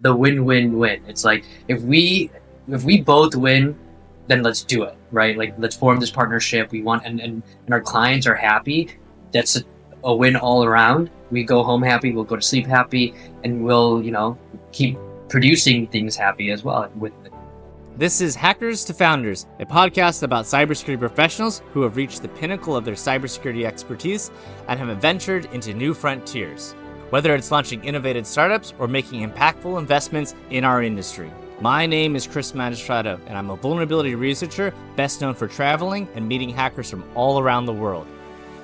the win-win-win. It's like if we both win, then let's do it, right? Like let's form this partnership. We want and our clients are happy. That's a win all around. We go home happy, we'll go to sleep happy, and we'll, keep producing things happy as well with it. This is Hackers to Founders, a podcast about cybersecurity professionals who have reached the pinnacle of their cybersecurity expertise and have ventured into new frontiers, whether it's launching innovative startups or making impactful investments in our industry. My name is Chris Magistrato, and I'm a vulnerability researcher best known for traveling and meeting hackers from all around the world.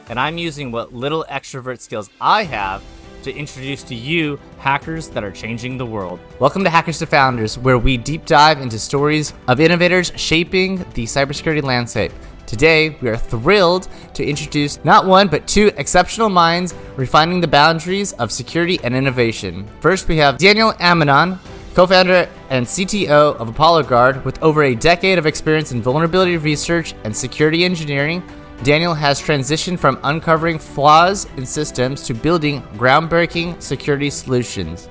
And I'm using what little extrovert skills I have to introduce to you hackers that are changing the world. Welcome to Hackers to Founders, where we deep dive into stories of innovators shaping the cybersecurity landscape. Today, we are thrilled to introduce not one, but two exceptional minds refining the boundaries of security and innovation. First, we have Daniel Amidon, co-founder and CTO of ApolloGuard. With over a decade of experience in vulnerability research and security engineering, Daniel has transitioned from uncovering flaws in systems to building groundbreaking security solutions.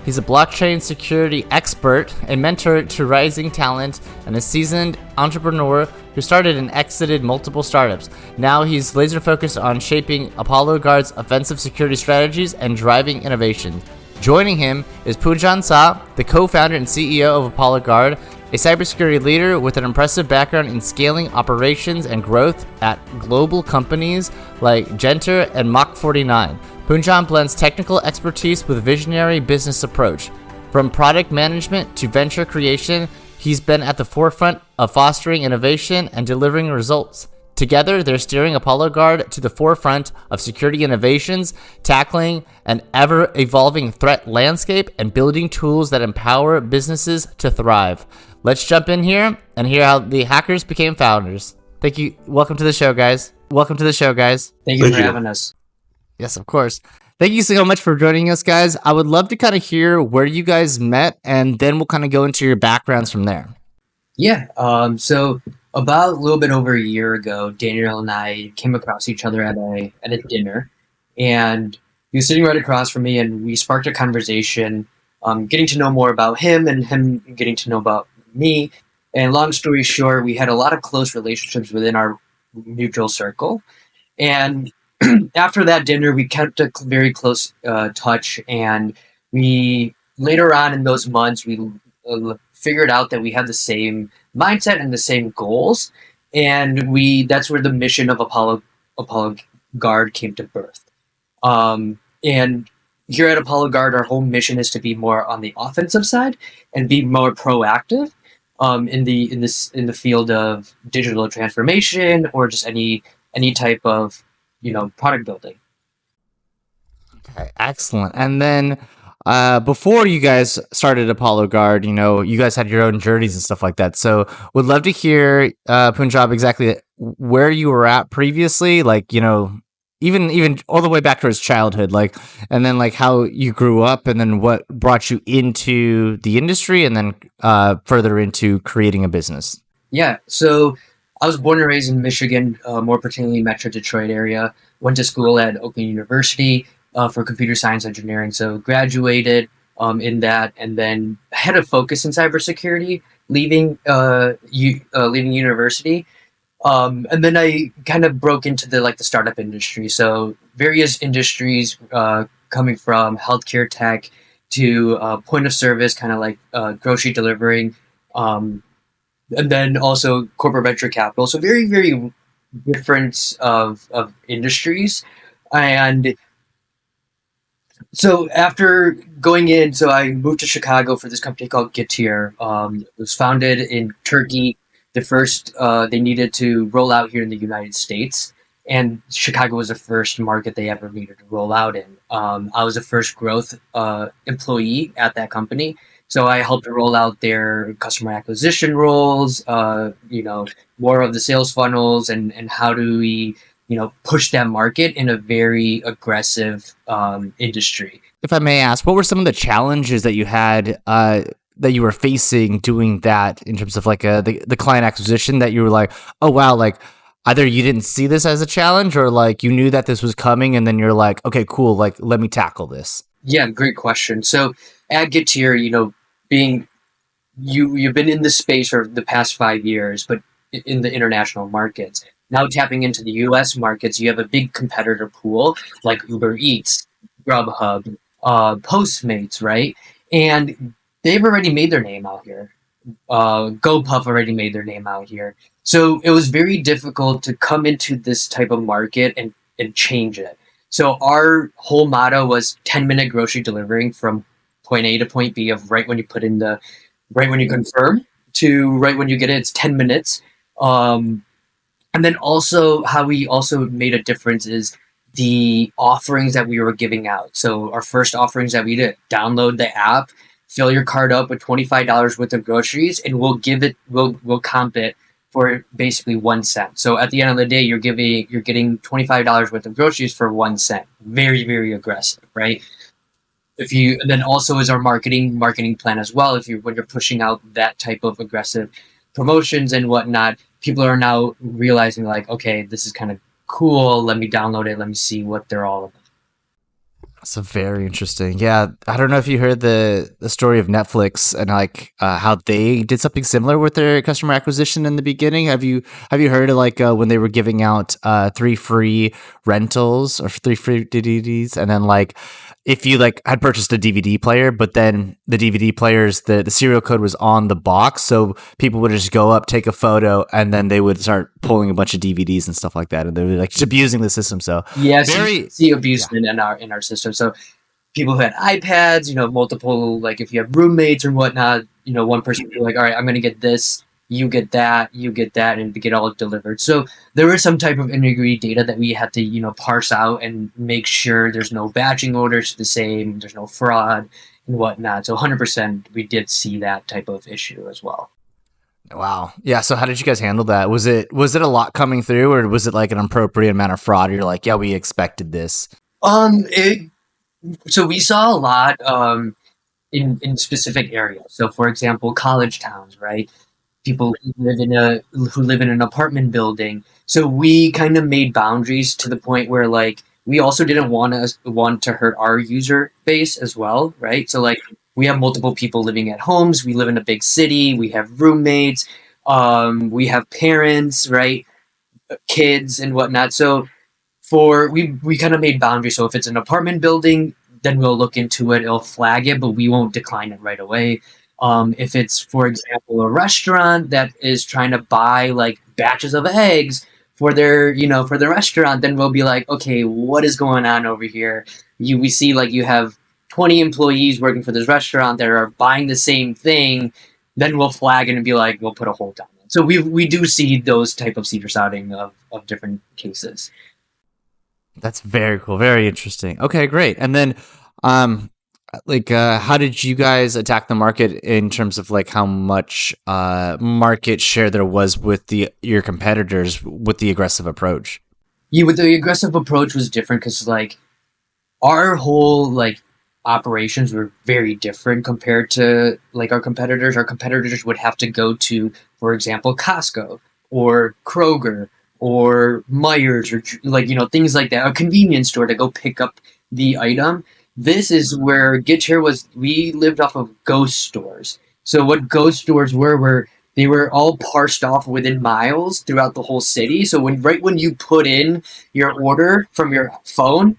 He's a blockchain security expert, a mentor to rising talent, and a seasoned entrepreneur who started and exited multiple startups. Now he's laser focused on shaping ApolloGuard's offensive security strategies and driving innovation. Joining him is Pujan Shah, the co-founder and CEO of ApolloGuard, a cybersecurity leader with an impressive background in scaling operations and growth at global companies like Genter and Mach 49. Pujan blends technical expertise with visionary business approach. From product management to venture creation, he's been at the forefront of fostering innovation and delivering results. Together, they're steering ApolloGuard to the forefront of security innovations, tackling an ever-evolving threat landscape, and building tools that empower businesses to thrive. Let's jump in here and hear how the hackers became founders. Thank you. Welcome to the show, guys. Thank you for having us. Yes, of course. Thank you so much for joining us, guys. I would love to kind of hear where you guys met, and then we'll kind of go into your backgrounds from there. Yeah. So about a little bit over a year ago, Daniel and I came across each other at a dinner, and he was sitting right across from me, and we sparked a conversation, getting to know more about him and him getting to know about me. And long story short, we had a lot of close relationships within our mutual circle. And after that dinner, we kept a very close touch, and we later on in those months, we figured out that we had the same mindset and the same goals, and that's where the mission of ApolloGuard came to birth. And here at ApolloGuard, our whole mission is to be more on the offensive side and be more proactive in the field of digital transformation or just any type of product building. Okay, excellent. And then before you guys started ApolloGuard, you guys had your own journeys and stuff like that. So would love to hear, Punjab, exactly where you were at previously, even all the way back towards childhood, and then how you grew up, and then what brought you into the industry, and then further into creating a business. Yeah. So I was born and raised in Michigan, more particularly Metro Detroit area. Went to school at Oakland University for computer science engineering. So graduated in that, and then had a focus in cybersecurity, leaving university. And then I kind of broke into the startup industry. So various industries, coming from healthcare tech to point of service, kind of like grocery delivering, and then also corporate venture capital. So very, very different of industries. And so after going in, so I moved to Chicago for this company called Getir. It was founded in Turkey. The first they needed to roll out here in the United States, and Chicago was the first market they ever needed to roll out in. I was the first growth employee at that company, so I helped to roll out their customer acquisition roles, more of the sales funnels, and how do we push that market in a very aggressive industry. If I may ask, what were some of the challenges that you had that you were facing doing that in terms of the client acquisition, that you were like, oh wow, either you didn't see this as a challenge, or you knew that this was coming and then you're like, okay, cool, let me tackle this? Yeah, great question. So at Getir, being you've been in this space for the past 5 years, but in the international markets. Now tapping into the U.S. markets, you have a big competitor pool like Uber Eats, Grubhub, Postmates, right? And they've already made their name out here. GoPuff already made their name out here. So it was very difficult to come into this type of market and change it. So our whole motto was 10-minute grocery delivering from point A to point B of right when you put in the right when you confirm to right when you get it. It's 10 minutes. Um, and then also how we also made a difference is the offerings that we were giving out. So our first offerings that we did, download the app, fill your card up with $25 worth of groceries, and we'll comp it for basically 1 cent. So at the end of the day, you're getting $25 worth of groceries for 1 cent. Very, very aggressive, right? If you then also is our marketing plan as well. If you when you're pushing out that type of aggressive promotions and whatnot, people are now realizing like, okay, this is kind of cool. Let me download it. Let me see what they're all about. So very interesting. Yeah, I don't know if you heard the story of Netflix and like how they did something similar with their customer acquisition in the beginning. Have you heard of like when they were giving out 3 free rentals or 3 free DVDs, and then like if you like had purchased a DVD player, but then the DVD players the serial code was on the box, so people would just go up, take a photo, and then they would start pulling a bunch of DVDs and stuff like that, and they were like just abusing the system. So Yes, you very see yeah. abusement in our system. So people who had iPads, multiple, like if you have roommates or whatnot, one person would be like, all right, I'm going to get this, you get that, and to get all delivered. So there was some type of integrity data that we had to, parse out and make sure there's no batching orders the same, there's no fraud and whatnot. So 100% we did see that type of issue as well. Wow. Yeah. So how did you guys handle that? Was it a lot coming through, or was it like an appropriate amount of fraud? You're like, yeah, we expected this. It So we saw a lot in specific areas. So for example, college towns, right? People who live in an apartment building. So we kind of made boundaries to the point where like we also didn't want to hurt our user base as well, right? So like we have multiple people living at homes. We live in a big city. We have roommates. We have parents, right? Kids and whatnot. So for we kind of made boundaries. So if it's an apartment building, then we'll look into it. It'll flag it, but we won't decline it right away. If it's, for example, a restaurant that is trying to buy like batches of eggs for their restaurant, then we'll be like, okay, what is going on over here? We see like you have 20 employees working for this restaurant that are buying the same thing. Then we'll flag it and be like, we'll put a hold on it. So we do see those type of secret outing of different cases. That's very cool. Very interesting. Okay, great. And then, um, how did you guys attack the market in terms of like how much market share there was with your competitors with the aggressive approach? Yeah, with the aggressive approach was different because like our whole like operations were very different compared to like our competitors. Our competitors would have to go to, for example, Costco or Kroger or Myers or like things like that, a convenience store to go pick up the item. This is where Get Here was. We lived off of ghost stores. So what ghost stores were they were all parsed off within miles throughout the whole city. So right when you put in your order from your phone,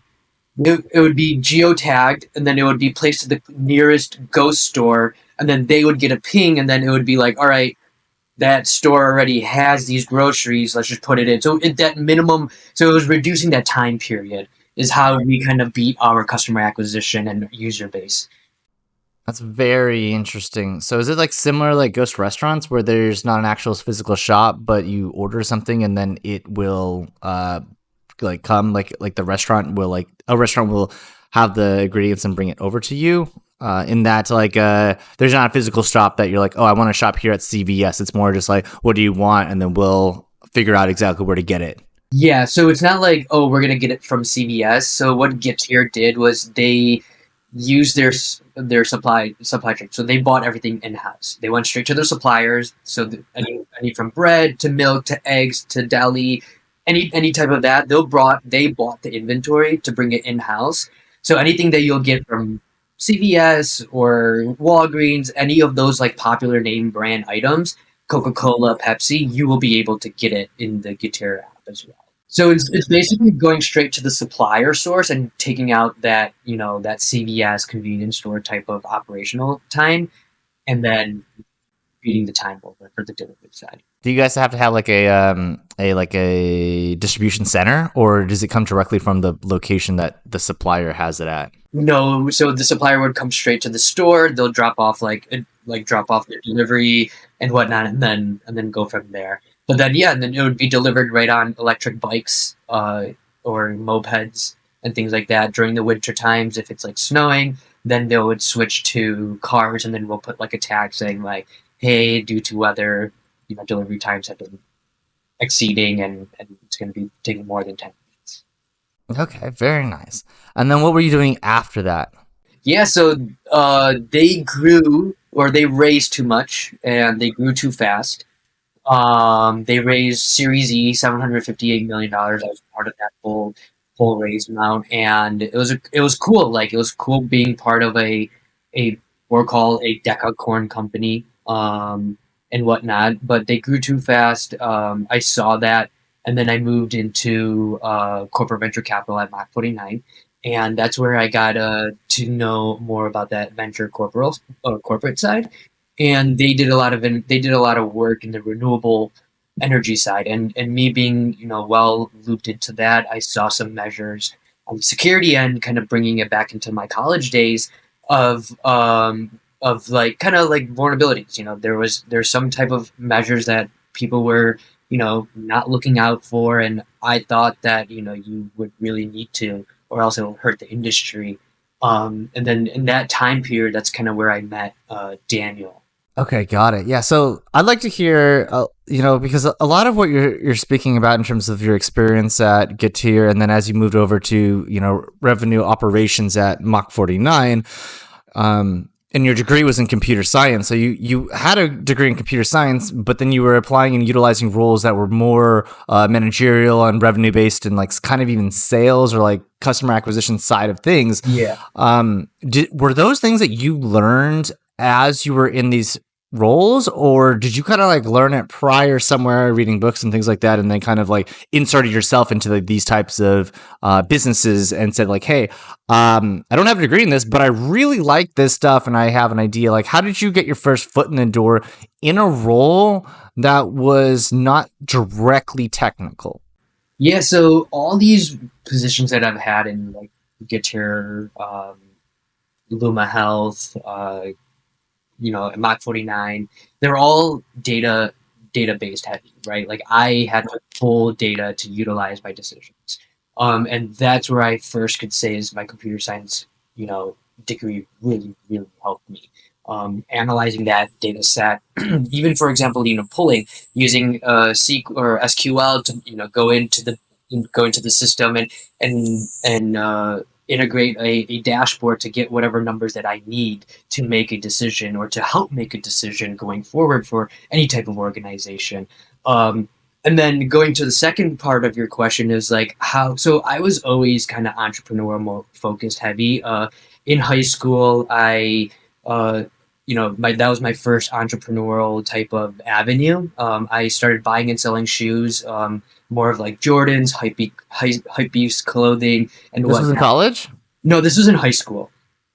it would be geotagged, and then it would be placed to the nearest ghost store, and then they would get a ping, and then it would be like, all right, that store already has these groceries. Let's just put it in. So so it was reducing that time period is how we kind of beat our customer acquisition and user base. That's very interesting. So is it like similar like ghost restaurants where there's not an actual physical shop, but you order something and then it will like come like the restaurant will like a restaurant will have the ingredients and bring it over to you? In that like there's not a physical shop that you're like, oh, I want to shop here at CVS. It's more just like, what do you want? And then we'll figure out exactly where to get it. Yeah, so it's not like, oh, we're gonna get it from CVS. So what Get Here did was they used their supply chain. So they bought everything in house. They went straight to their suppliers. So any from bread to milk to eggs to deli, any type of that, they bought the inventory to bring it in house. So anything that you'll get from CVS or Walgreens, any of those like popular name brand items, Coca-Cola, Pepsi, you will be able to get it in the Getir app as well. So it's basically going straight to the supplier source and taking out that, that CVS convenience store type of operational time, and then feeding the time over for the delivery side. Do you guys have to have like a distribution center, or does it come directly from the location that the supplier has it at? No, so the supplier would come straight to the store. They'll drop off drop off their delivery and whatnot, and then go from there. But then and then it would be delivered right on electric bikes, or mopeds and things like that during the winter times. If it's like snowing, then they would switch to cars, and then we'll put like a tag saying like, "Hey, due to weather, delivery times have been exceeding, and it's going to be taking more than 10 minutes." Okay, very nice. And then what were you doing after that? Yeah, so they grew, or they raised too much, and they grew too fast. They raised Series E, $758 million. I was part of that full raise amount, and it was cool. Like, it was cool being part of a we're called a decacorn company, and whatnot. But they grew too fast. I saw that, and then I moved into corporate venture capital at Mach 49. And that's where I got to know more about that venture corporate side. And they did a lot of work in the renewable energy side. And me being well looped into that, I saw some measures on the security end, kind of bringing it back into my college days of like kind of like vulnerabilities. There's some type of measures that people were not looking out for, and I thought that you would really need to, or else it'll hurt the industry. And then in that time period, that's kind of where I met Daniel. Okay, got it. Yeah, so I'd like to hear, because a lot of what you're speaking about in terms of your experience at Getir, and then as you moved over to revenue operations at Mach 49, and your degree was in computer science. So you had a degree in computer science, but then you were applying and utilizing roles that were more managerial and revenue based, and like kind of even sales or like customer acquisition side of things. Yeah. Were those things that you learned as you were in these roles, or did you kind of like learn it prior somewhere, reading books and things like that, and then kind of like inserted yourself into these types of businesses and said like, hey, I don't have a degree in this, but I really like this stuff and I have an idea. Like, how did you get your first foot in the door in a role that was not directly technical? Yeah, so all these positions that I've had in like Getir, Luma Health, at Mach 49, they're all data-based heavy, right? Like, I had to pull data to utilize my decisions. And that's where I first could say is my computer science, degree really, really helped me. Analyzing that data set, even for example, pulling using SQL or SQL to go into the system and integrate a dashboard to get whatever numbers that I need to make a decision or to help make a decision going forward for any type of organization. And then going to the second part of your question is like how. So I was always kind of entrepreneurial focused heavy. In high school, that was my first entrepreneurial type of avenue. I started buying and selling shoes, more of like Jordans, hypebeast clothing, and This was in college? No, this was in high school.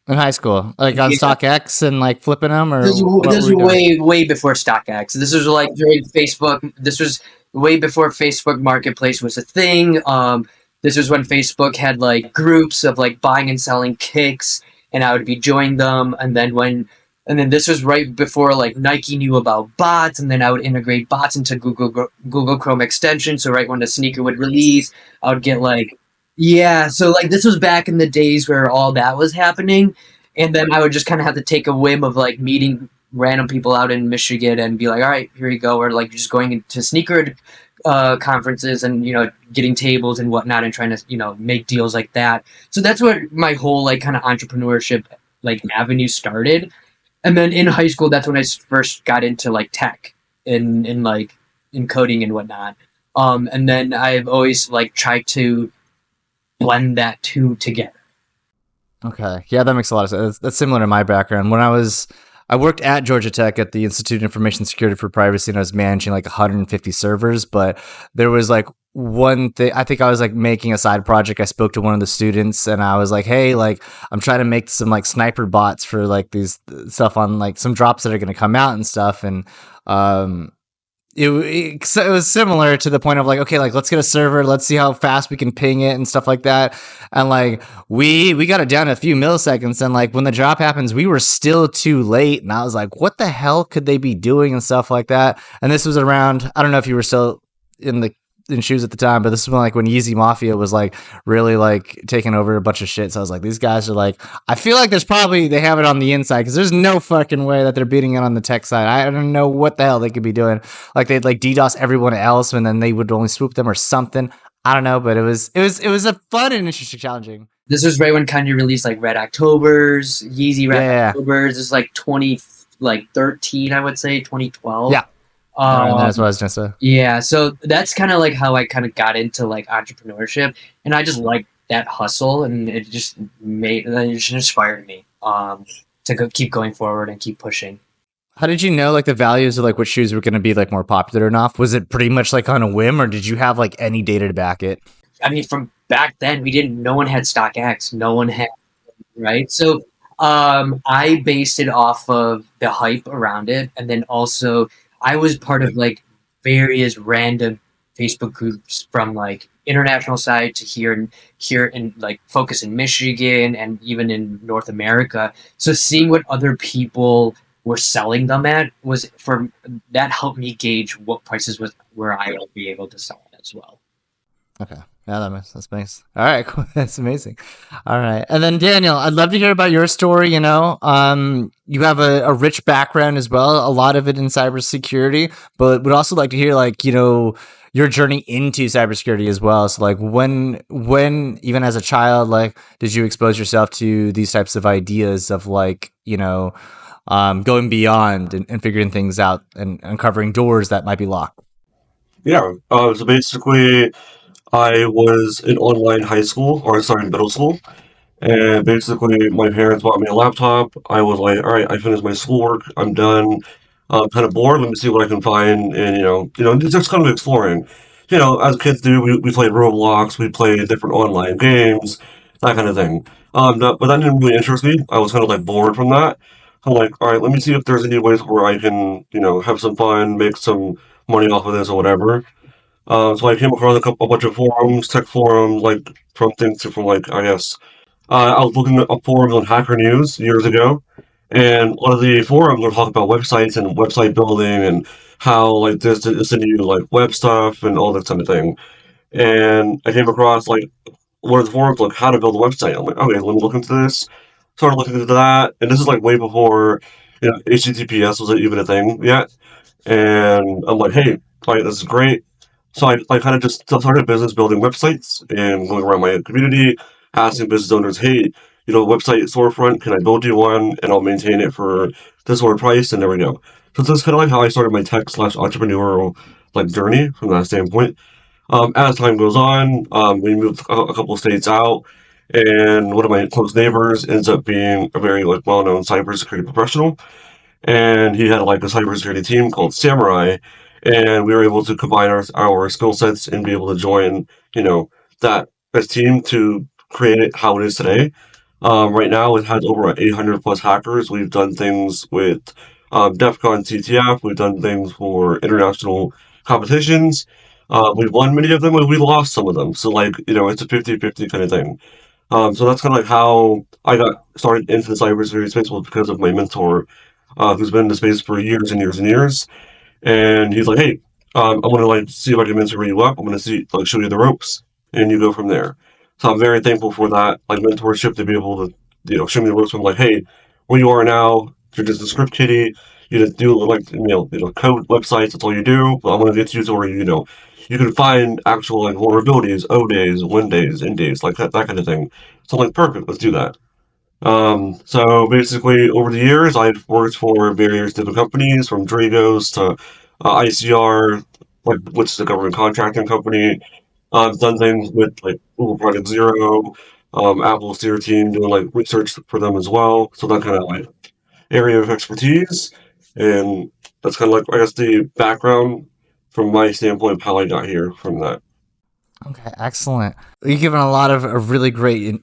In high school, like on StockX and like flipping them, or This was way before StockX. This was like during Facebook. This was way before Facebook Marketplace was a thing. This was when Facebook had like groups of like buying and selling kicks, and I would be joining them. And then this was right before like Nike knew about bots, and then I would integrate bots into Google Chrome extension. So right when the sneaker would release, I would get like, yeah. So like this was back in the days where all that was happening, and then I would just kind of have to take a whim of like meeting random people out in Michigan and be like, all right, here you go, or like just going into sneaker conferences and getting tables and whatnot and trying to make deals like that. So that's where my whole like kind of entrepreneurship like avenue started. And then in high school, that's when I first got into like tech and in coding and whatnot. And then I've always like tried to blend that two together. Okay. Yeah, that makes a lot of sense. That's similar to my background. I worked at Georgia Tech at the Institute of Information Security for Privacy, and I was managing like 150 servers. But there was like one thing, I think I was like making a side project. I spoke to one of the students and I was like, hey, like, I'm trying to make some like sniper bots for like these stuff on like some drops that are going to come out and stuff. And, um, it was similar to the point of like, okay, like let's get a server, let's see how fast we can ping it and stuff like that. And like we got it down to a few milliseconds, and like when the drop happens, we were still too late. And I was like, what the hell could they be doing and stuff like that? And this was around, I don't know if you were still in the in shoes at the time, but this is when like when Yeezy Mafia was like really like taking over a bunch of shit. So I was like, these guys are like, I feel like there's probably they have it on the inside because there's no fucking way that they're beating it on the tech side. I don't know what the hell they could be doing. Like they'd like DDoS everyone else and then they would only swoop them or something. I don't know, but it was a fun and interesting, challenging. This was right when Kanye released like Red Octobers, Yeezy Red Yeah, Octobers. This is like 13, I would say 2012. yeah. And that's what I Um, was gonna say. yeah, so that's kind of like how I kind of got into like entrepreneurship, and I just like that hustle, and it just inspired me to keep going forward and keep pushing. How did you know like the values of like which shoes were going to be like more popular or not? Was it pretty much like on a whim, or did you have like any data to back it? I mean, from back then, we didn't. No one had StockX. No one had right. So I based it off of the hype around it, and then also I was part of like various random Facebook groups from like international side to here in like focus in Michigan and even in North America. So seeing what other people were selling them at was for that helped me gauge what prices was where I will be able to sell it as well. Okay. Yeah, that's nice. All right, cool. That's amazing. All right. And then Daniel, I'd love to hear about your story, you know. You have a rich background as well, a lot of it in cybersecurity, but would also like to hear like, you know, your journey into cybersecurity as well. So like when even as a child, like did you expose yourself to these types of ideas of like, you know, going beyond and figuring things out and uncovering doors that might be locked? Yeah. So basically, I was in online high school, or sorry, middle school, and basically my parents bought me a laptop. I was like, all right, I finished my schoolwork. I'm done. I'm kind of bored. Let me see what I can find, and just kind of exploring. As kids do, we played Roblox, we played different online games, that kind of thing. But that didn't really interest me. I was kind of like bored from that. I'm like, all right, let me see if there's any ways where I can, have some fun, make some money off of this or whatever. So I came across a bunch of forums, tech forums, like from like I guess I was looking up forums on Hacker News years ago, and a lot of the forums were talking about websites and website building and how like this the new like web stuff and all that kind of thing. And I came across like one of the forums like how to build a website. I'm like, okay, let me look into this. Started looking into that, and this is like way before HTTPS was even a thing yet. And I'm like, hey, like this is great. So I kind of just started a business building websites and going around my community, asking business owners, hey, website storefront, can I build you one and I'll maintain it for this sort of price? And there we go. So that's kind of like how I started my tech slash entrepreneurial like journey from that standpoint. As time goes on, we moved a couple of states out, and one of my close neighbors ends up being a very like well-known cybersecurity professional, and he had like a cybersecurity team called Samurai, and we were able to combine our skill sets and be able to join, that as team to create it how it is today. Right now, it has over 800 plus hackers. We've done things with DEF CON CTF. We've done things for international competitions. We've won many of them and we lost some of them. So, like, it's a 50-50 kind of thing. So that's kind of like how I got started into the cybersecurity space was because of my mentor, who's been in the space for years and years and years. And he's like, "Hey, I want to like see if I can mentor you up. I'm going to see like show you the ropes, and you go from there." So I'm very thankful for that like mentorship to be able to show me the ropes. I'm like, "Hey, where you are now, you're just a script kiddie. You just do like code websites. That's all you do. But I'm going to get you to where you can find actual like vulnerabilities, O days, win days, end days, like that kind of thing." So I'm like, "Perfect, let's do that." So basically, over the years, I've worked for various different companies, from Dragos to ICR, which is a government contracting company. I've done things with like Google Project Zero. Apple's their team doing like research for them as well. So that kind of like area of expertise, and that's kind of like I guess the background from my standpoint of how I got here from that. Okay, excellent. You've given a lot of really great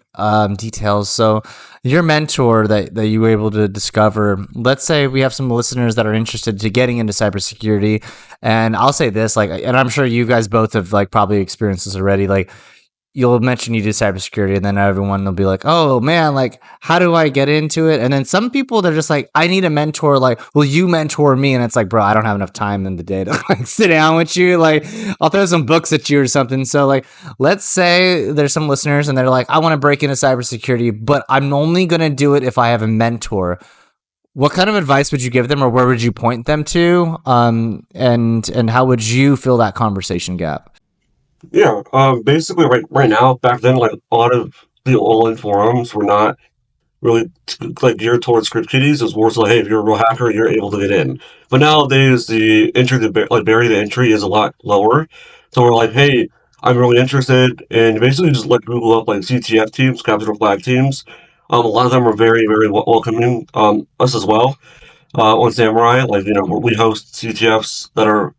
details. So, your mentor that you were able to discover, let's say we have some listeners that are interested to getting into cybersecurity. And I'll say this, like, and I'm sure you guys both have like probably experienced this already. Like, you'll mention you do cybersecurity, and then everyone will be like, "Oh man, like how do I get into it?" And then some people they're just like, "I need a mentor. Like, will you mentor me?" And it's like, bro, I don't have enough time in the day to like sit down with you. Like, I'll throw some books at you or something. So like, let's say there's some listeners and they're like, "I want to break into cybersecurity, but I'm only gonna do it if I have a mentor." What kind of advice would you give them, or where would you point them to? And how would you fill that conversation gap? Yeah, basically right now, back then, like a lot of the online forums were not really like geared towards script kiddies. It's more so like, hey, if you're a real hacker, you're able to get in. But nowadays, the entry, like barrier to entry is a lot lower. So we're like, hey, I'm really interested, and basically just like Google up like CTF teams, capture flag teams. A lot of them are very, very welcoming. Us as well. On Samurai, like we host CTFs that are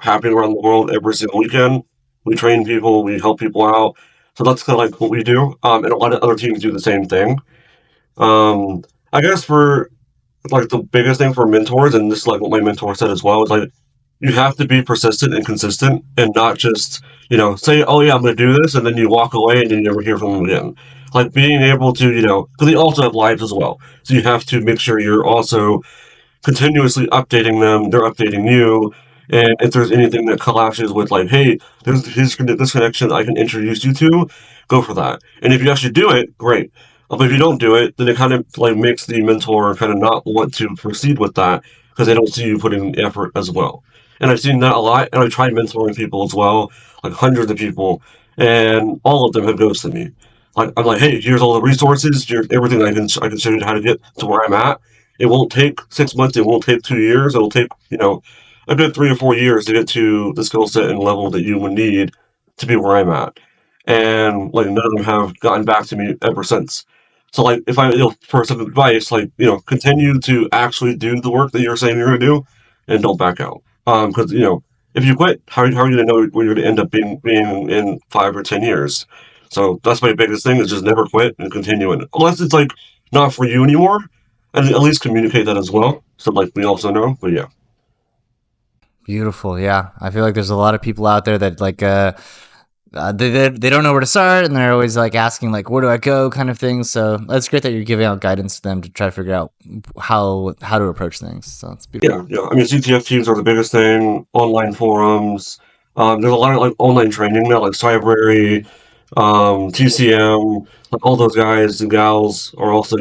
happening around the world every single weekend. We train people, we help people out. So that's kind of like what we do. And a lot of other teams do the same thing. Um, I guess for like the biggest thing for mentors, and this is like what my mentor said as well, is like you have to be persistent and consistent, and not just say, "Oh yeah, I'm going to do this," and then you walk away and you never hear from them again. Like being able to because they also have lives as well, so you have to make sure you're also continuously updating them. They're updating you. And if there's anything that clashes with like, hey, there's this connection I can introduce you to, go for that. And if you actually do it, great. But if you don't do it, then it kind of like makes the mentor kind of not want to proceed with that because they don't see you putting the effort as well. And I've seen that a lot, and I've tried mentoring people as well, like hundreds of people, and all of them have ghosted me. Like I'm like, hey, here's all the resources, here's everything I can show you how to get to where I'm at. It won't take 6 months. It won't take 2 years. It'll take, a good 3 or 4 years to get to the skill set and level that you would need to be where I'm at. And like none of them have gotten back to me ever since. So like if I, for some advice, like, continue to actually do the work that you're saying you're going to do and don't back out. Cause if you quit, how are you going to know where you're going to end up being in 5 or 10 years? So that's my biggest thing is just never quit and continue it. Unless it's like not for you anymore, and at least communicate that as well. So like we also know, but yeah. Beautiful. Yeah. I feel like there's a lot of people out there that like, they don't know where to start, and they're always like asking like, where do I go kind of thing. So it's great that you're giving out guidance to them to try to figure out how to approach things. So it's beautiful. Yeah. I mean, CTF teams are the biggest thing. Online forums. There's a lot of like online training now, like Cybrary, TCM, like all those guys and gals are also,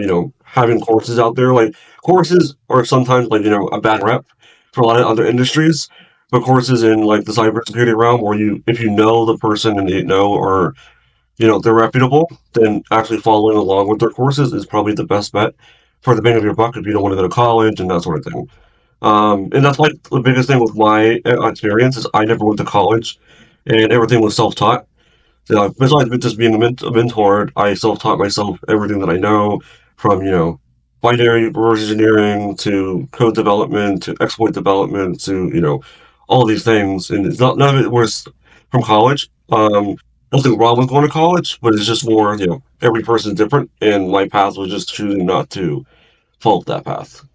having courses out there. Like courses are sometimes like, a bad rep for a lot of other industries, but courses in like the cybersecurity realm where if you know the person and they know or, they're reputable, then actually following along with their courses is probably the best bet for the bang of your buck if you don't want to go to college and that sort of thing. And that's like the biggest thing with my experience is I never went to college and everything was self-taught. So besides just being a mentor, I self-taught myself everything that I know from, binary reverse engineering to code development to exploit development to, all these things. And it's not, none of it was from college. Nothing wrong with going to college, but it's just more, every person's different. And my path was just choosing not to follow that path.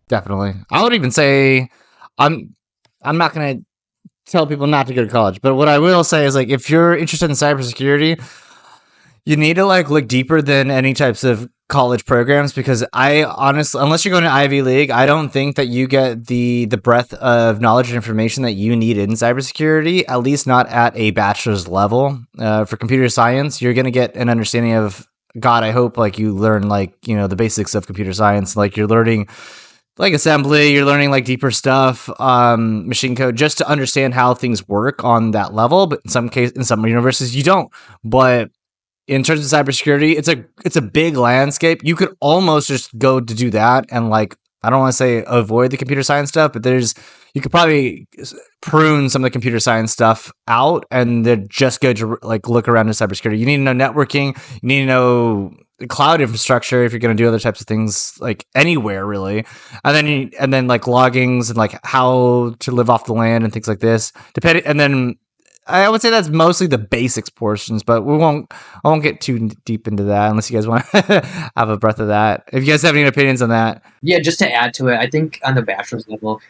Definitely. I would even say I'm I'm not gonna tell people not to go to college, but what I will say is like if you're interested in cybersecurity, you need to like look deeper than any types of college programs because I honestly, unless you're going to Ivy League, I don't think that you get the breadth of knowledge and information that you need in cybersecurity, at least not at a bachelor's level. For computer science, you're going to get an understanding of God. I hope like you learn like, the basics of computer science, like you're learning like assembly, you're learning like deeper stuff, machine code, just to understand how things work on that level. But in some universities, you don't. But in terms of cybersecurity, it's a big landscape. You could almost just go to do that and like I don't want to say avoid the computer science stuff, but you could probably prune some of the computer science stuff out, and they're just good to like look around in cybersecurity. You need to know networking. You need to know cloud infrastructure if you're going to do other types of things, like anywhere really. And then like loggings and like how to live off the land and things like this. Depending, and then I would say that's mostly the basics portions, but I won't get too deep into that unless you guys want to have a breath of that. If you guys have any opinions on that. Yeah, just to add to it, I think on the bachelor's level,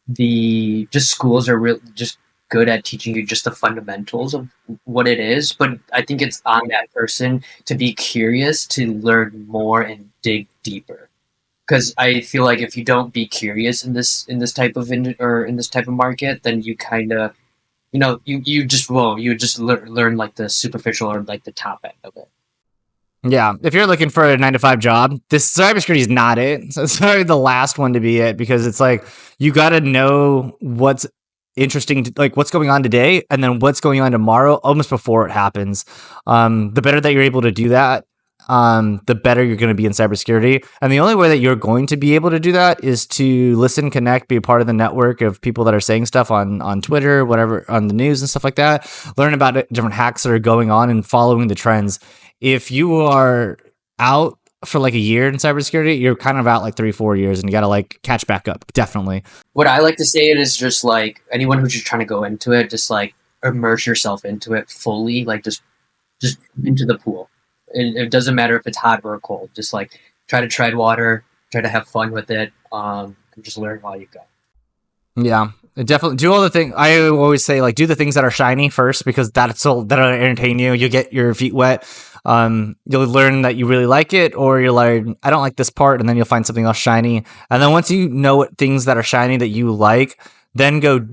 the just schools are real just good at teaching you just the fundamentals of what it is, but I think it's on that person to be curious to learn more and dig deeper. Because I feel like if you don't be curious in this type of or in this type of market, then you kind of you just won't. You just learn like the superficial or like the top end of it. Yeah, if you're looking for a 9 to 5 job, this cybersecurity is not it. So it's probably the last one to be it, because it's like you got to know what's interesting, like what's going on today, and then what's going on tomorrow, almost before it happens. The better that you're able to do that, the better you're going to be in cybersecurity. And the only way that you're going to be able to do that is to listen, connect, be a part of the network of people that are saying stuff on Twitter, whatever, on the news and stuff like that. Learn about different hacks that are going on and following the trends. If you are out for like a year in cybersecurity, you're kind of out like 3-4 years, and you got to like catch back up. Definitely. What I like to say it is just like anyone who's just trying to go into it, just like immerse yourself into it fully, like just into the pool. It doesn't matter if it's hot or cold. Just like try to tread water, try to have fun with it, and just learn while you go. Yeah, definitely do all the things. I always say like do the things that are shiny first, because that'll entertain you. You get your feet wet. You'll learn that you really like it, or you're like, I don't like this part, and then you'll find something else shiny. And then once you know what things that are shiny that you like, then go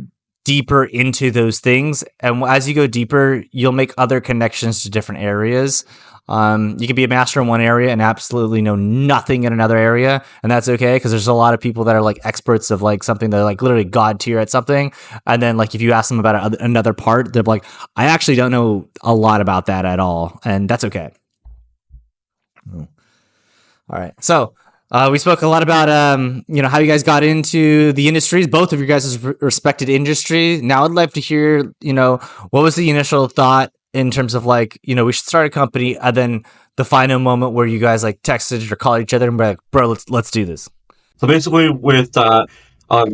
deeper into those things. And as you go deeper, you'll make other connections to different areas. You can be a master in one area and absolutely know nothing in another area, and that's okay, because there's a lot of people that are like experts of like something, they're like literally god tier at something, and then like if you ask them about another part, they're like, I actually don't know a lot about that at all, and that's okay. All right, so we spoke a lot about how you guys got into the industries, both of your guys' respected industry. Now I'd love to hear what was the initial thought in terms of like, we should start a company, and then the final moment where you guys like texted or called each other and be like, bro, let's do this. So basically, with my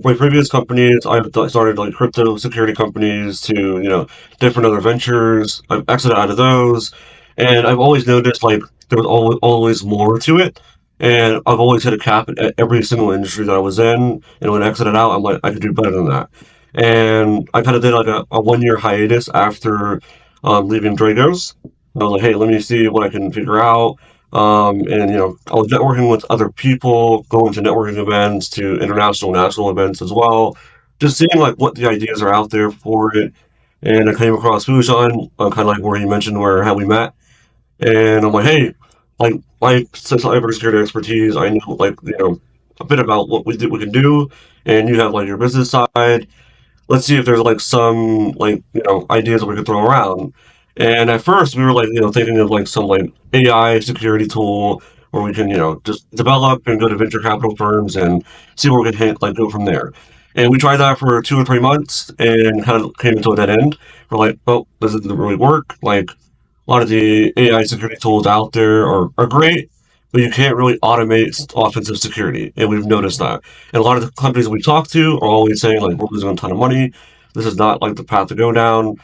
previous companies, I've started like crypto security companies to different other ventures. I've exited out of those, and I've always noticed like there was always more to it, and I've always hit a cap at every single industry that I was in. And when I exited out, I'm like, I could do better than that. And I kind of did like a 1 year hiatus after leaving Dragos. I was like, hey, let me see what I can figure out. And I was networking with other people, going to networking events, to international, national events as well, just seeing like what the ideas are out there for it. And I came across Pujan, kind of like where you mentioned how we met. And I'm like, hey, like my cybersecurity expertise, I know like a bit about what we can do, and you have like your business side. Let's see if there's like some like ideas that we could throw around. And at first we were like thinking of like some like AI security tool where we can just develop and go to venture capital firms and see where we can hit, like go from there. And we tried that for 2 or 3 months and kind of came into a dead end. We're like, oh, this doesn't really work. Like a lot of the AI security tools out there are great, but you can't really automate offensive security. And we've noticed that. And a lot of the companies we talk to are always saying, like, we're losing a ton of money. This is not like the path to go down.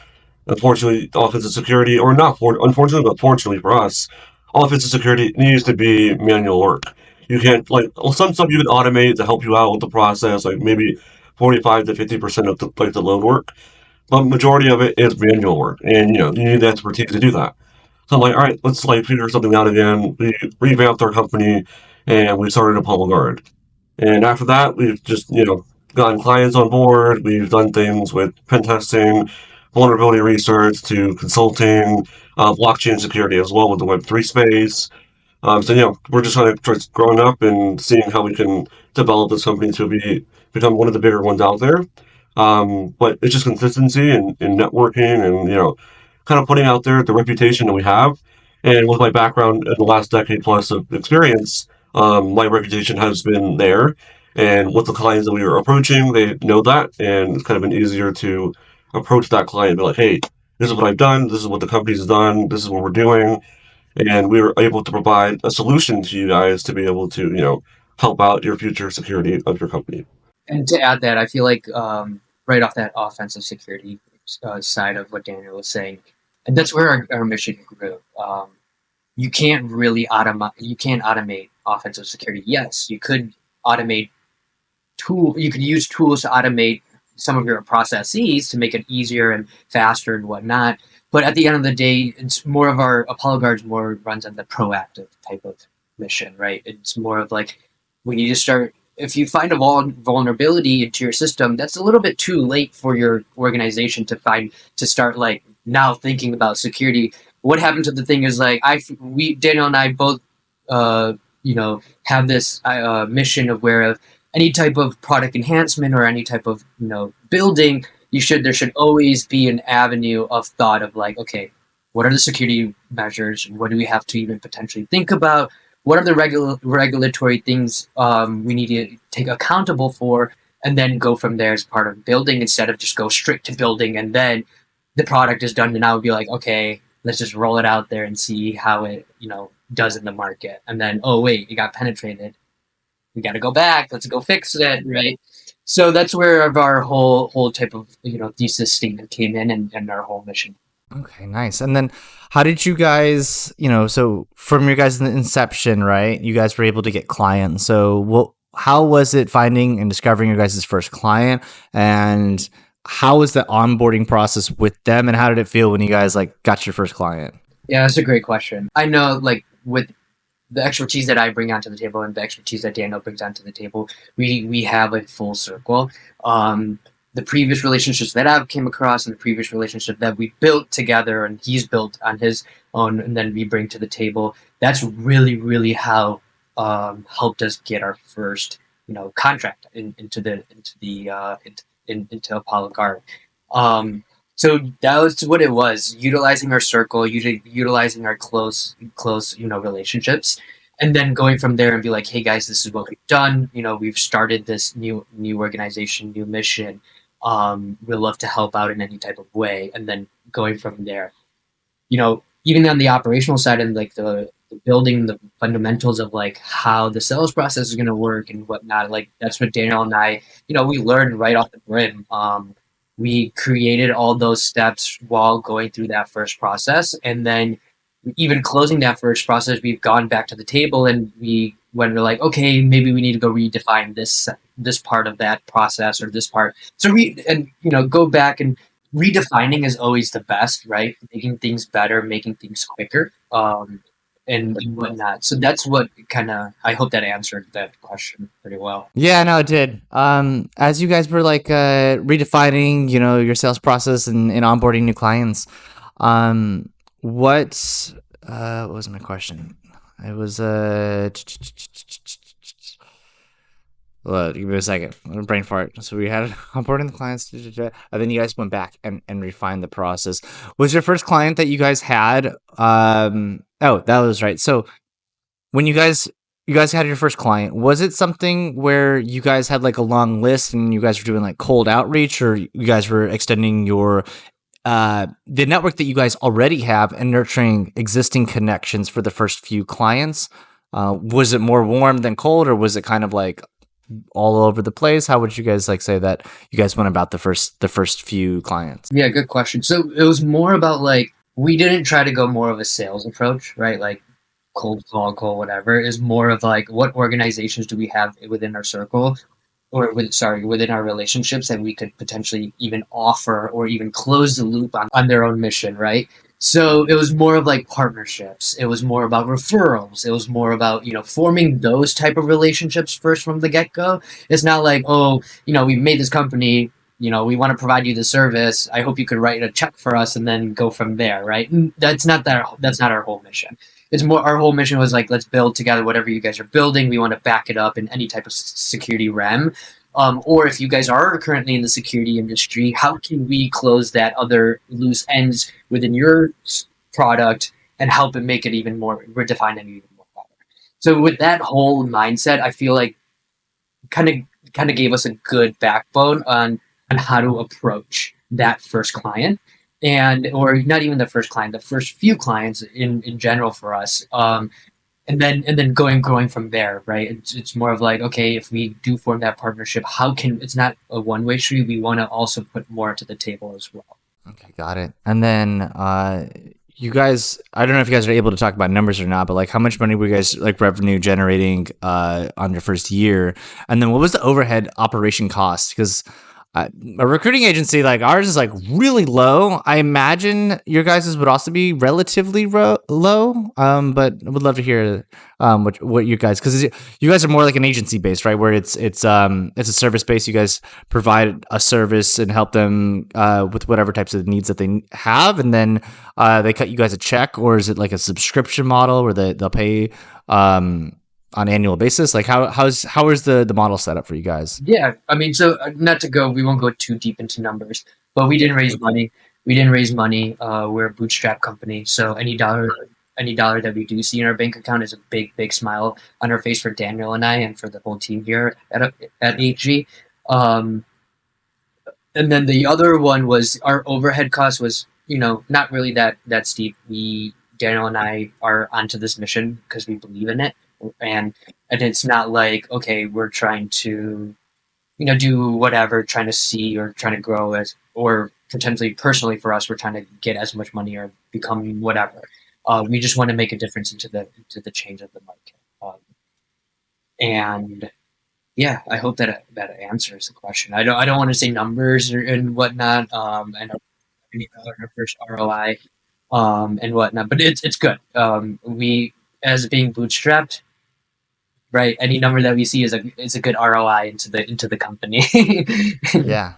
Unfortunately, offensive security, or not, unfortunately, but fortunately for us, offensive security needs to be manual work. You can't, like, some stuff you can automate to help you out with the process, like maybe 45 to 50% of the load work. But majority of it is manual work. And, you need the expertise to do that. So I'm like, all right, let's like figure something out again. We revamped our company and we started ApolloGuard. And after that, we've just, gotten clients on board. We've done things with pen testing, vulnerability research, to consulting, blockchain security as well with the Web3 space. So we're just trying to start growing up and seeing how we can develop this company to become one of the bigger ones out there. But it's just consistency and networking and kind of putting out there the reputation that we have. And with my background in the last decade plus of experience, my reputation has been there. And with the clients that we were approaching, they know that, and it's kind of been easier to approach that client and be like, hey, this is what I've done, this is what the company's done, this is what we're doing, and we were able to provide a solution to you guys to be able to, help out your future security of your company. And to add that, I feel like right off that offensive security side of what Daniel was saying, and that's where our mission grew. You can't really automate. You can't automate offensive security. Yes, you could automate you could use tools to automate some of your processes to make it easier and faster and whatnot. But at the end of the day, it's more of our ApolloGuard more runs on the proactive type of mission, right? It's more of like we need to start. If you find a vulnerability into your system, that's a little bit too late for your organization to start like now thinking about security. What happened to the thing is like Daniel and I both have this mission of where any type of product enhancement or any type of building, there should always be an avenue of thought of like, okay, what are the security measures? What do we have to even potentially think about? What are the regulatory things we need to take accountable for, and then go from there as part of building instead of just go straight to building and then the product is done and now be like, okay, let's just roll it out there and see how it does in the market, and then oh wait, it got penetrated. We got to go back. Let's go fix it, right? So that's where our whole type of thesis statement came in, and our whole mission. Okay, nice. And then how did you guys, so from your guys' inception, right? You guys were able to get clients. So how was it finding and discovering your guys' first client, and how was the onboarding process with them, and how did it feel when you guys like got your first client? Yeah, that's a great question. I know, like with the expertise that I bring onto the table and the expertise that Daniel brings onto the table, we have a full circle. The previous relationships that I've came across and the previous relationship that we built together and he's built on his own and then we bring to the table, that's really, really how helped us get our first contract into ApolloGuard. So that was what it was, utilizing our circle, utilizing our close relationships, and then going from there and be like, hey guys, this is what we've done. We've started this new organization, new mission. We'd love to help out in any type of way, and then going from there. Even on the operational side and like the building the fundamentals of like how the sales process is going to work and whatnot. Like that's what Daniel and I, we learned right off the brim. We created all those steps while going through that first process, and then even closing that first process, we've gone back to the table and when we're like, okay, maybe we need to go redefine this part of that process or this part. So go back, and redefining is always the best, right? Making things better, making things quicker, and whatnot. So that's what I hope that answered that question pretty well. Yeah, no, it did. As you guys were like redefining, your sales process and onboarding new clients, what was my question? It was give me a second. I'm gonna brain fart. So we had onboarding the clients, and then you guys went back and refined the process. Was your first client that you guys had? Oh, that was right. So when you guys had your first client, was it something where you guys had like a long list and you guys were doing like cold outreach, or you guys were extending your the network that you guys already have and nurturing existing connections for the first few clients? Was it more warm than cold, or was it kind of like all over the place? How would you guys like say that you guys went about the first few clients? Yeah, good question. So it was more about like, we didn't try to go more of a sales approach, right? Like cold call, whatever. Is more of like, what organizations do we have within our circle, or within our relationships that we could potentially even offer or even close the loop on their own mission, right? So it was more of like partnerships. It was more about referrals. It was more about, forming those type of relationships first from the get-go. It's not like, oh, we made this company, we want to provide you the service. I hope you could write a check for us and then go from there, right? That's not our whole mission. It's more, our whole mission was like, let's build together whatever you guys are building. We want to back it up in any type of security realm. Or if you guys are currently in the security industry, how can we close that other loose ends within your product and help it make it even more, redefine it even more better? So with that whole mindset, I feel like kind of gave us a good backbone on how to approach that first client, and or not even the first client, the first few clients in general for us. And then growing from there, right? It's more of like, okay, if we do form that partnership, how can it's not a one-way street. We want to also put more to the table as well. Okay, got it. And then you guys, I don't know if you guys are able to talk about numbers or not, but like how much money were you guys like revenue generating on your first year? And then what was the overhead operation cost? Because a recruiting agency like ours is like really low. I imagine your guys's would also be relatively low. But I would love to hear what you guys, because you guys are more like an agency based, right? Where it's a service based. You guys provide a service and help them with whatever types of needs that they have, and then they cut you guys a check, or is it like a subscription model where they'll pay on annual basis? Like how is the model set up for you guys? Yeah, I mean, so not to go, we won't go too deep into numbers, but we didn't raise money. We didn't raise money. We're a bootstrap company, so any dollar that we do see in our bank account is a big smile on our face for Daniel and I, and for the whole team here at HG. Um, and then the other one was our overhead cost was, not really that steep. Daniel and I are onto this mission because we believe in it, and it's not like, okay, we're trying to do whatever, trying to see or trying to grow, as or potentially personally for us, we're trying to get as much money or become whatever. We just want to make a difference into the change of the market. And yeah, I hope that answers the question. I don't want to say numbers and whatnot. I know our first ROI and whatnot, but it's good. We, as being bootstrapped, right? Any number that we see is a good ROI into the company. Yeah.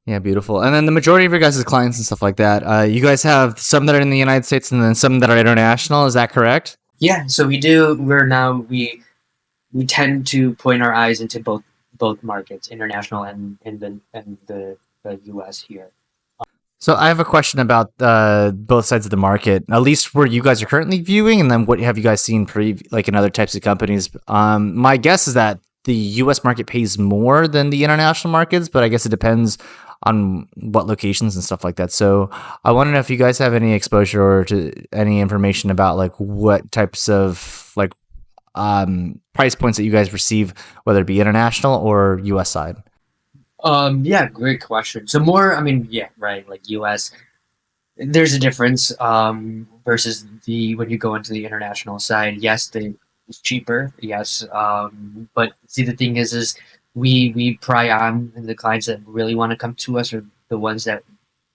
Yeah, beautiful. And then the majority of your guys' clients and stuff like that, you guys have some that are in the United States and then some that are international. Is that correct? Yeah, so we do. We tend to point our eyes into both markets, international and the U.S. here. So I have a question about both sides of the market, at least where you guys are currently viewing, and then what have you guys seen like in other types of companies? My guess is that the U.S. market pays more than the international markets, but I guess it depends on what locations and stuff like that. So I want to know if you guys have any exposure or to any information about like what types of like price points that you guys receive, whether it be international or U.S. side. Yeah, great question. So more, I mean, yeah, right, like US, there's a difference versus when you go into the international side. Yes, it's cheaper, yes. But see, the thing is we pry on the clients that really want to come to us, or the ones that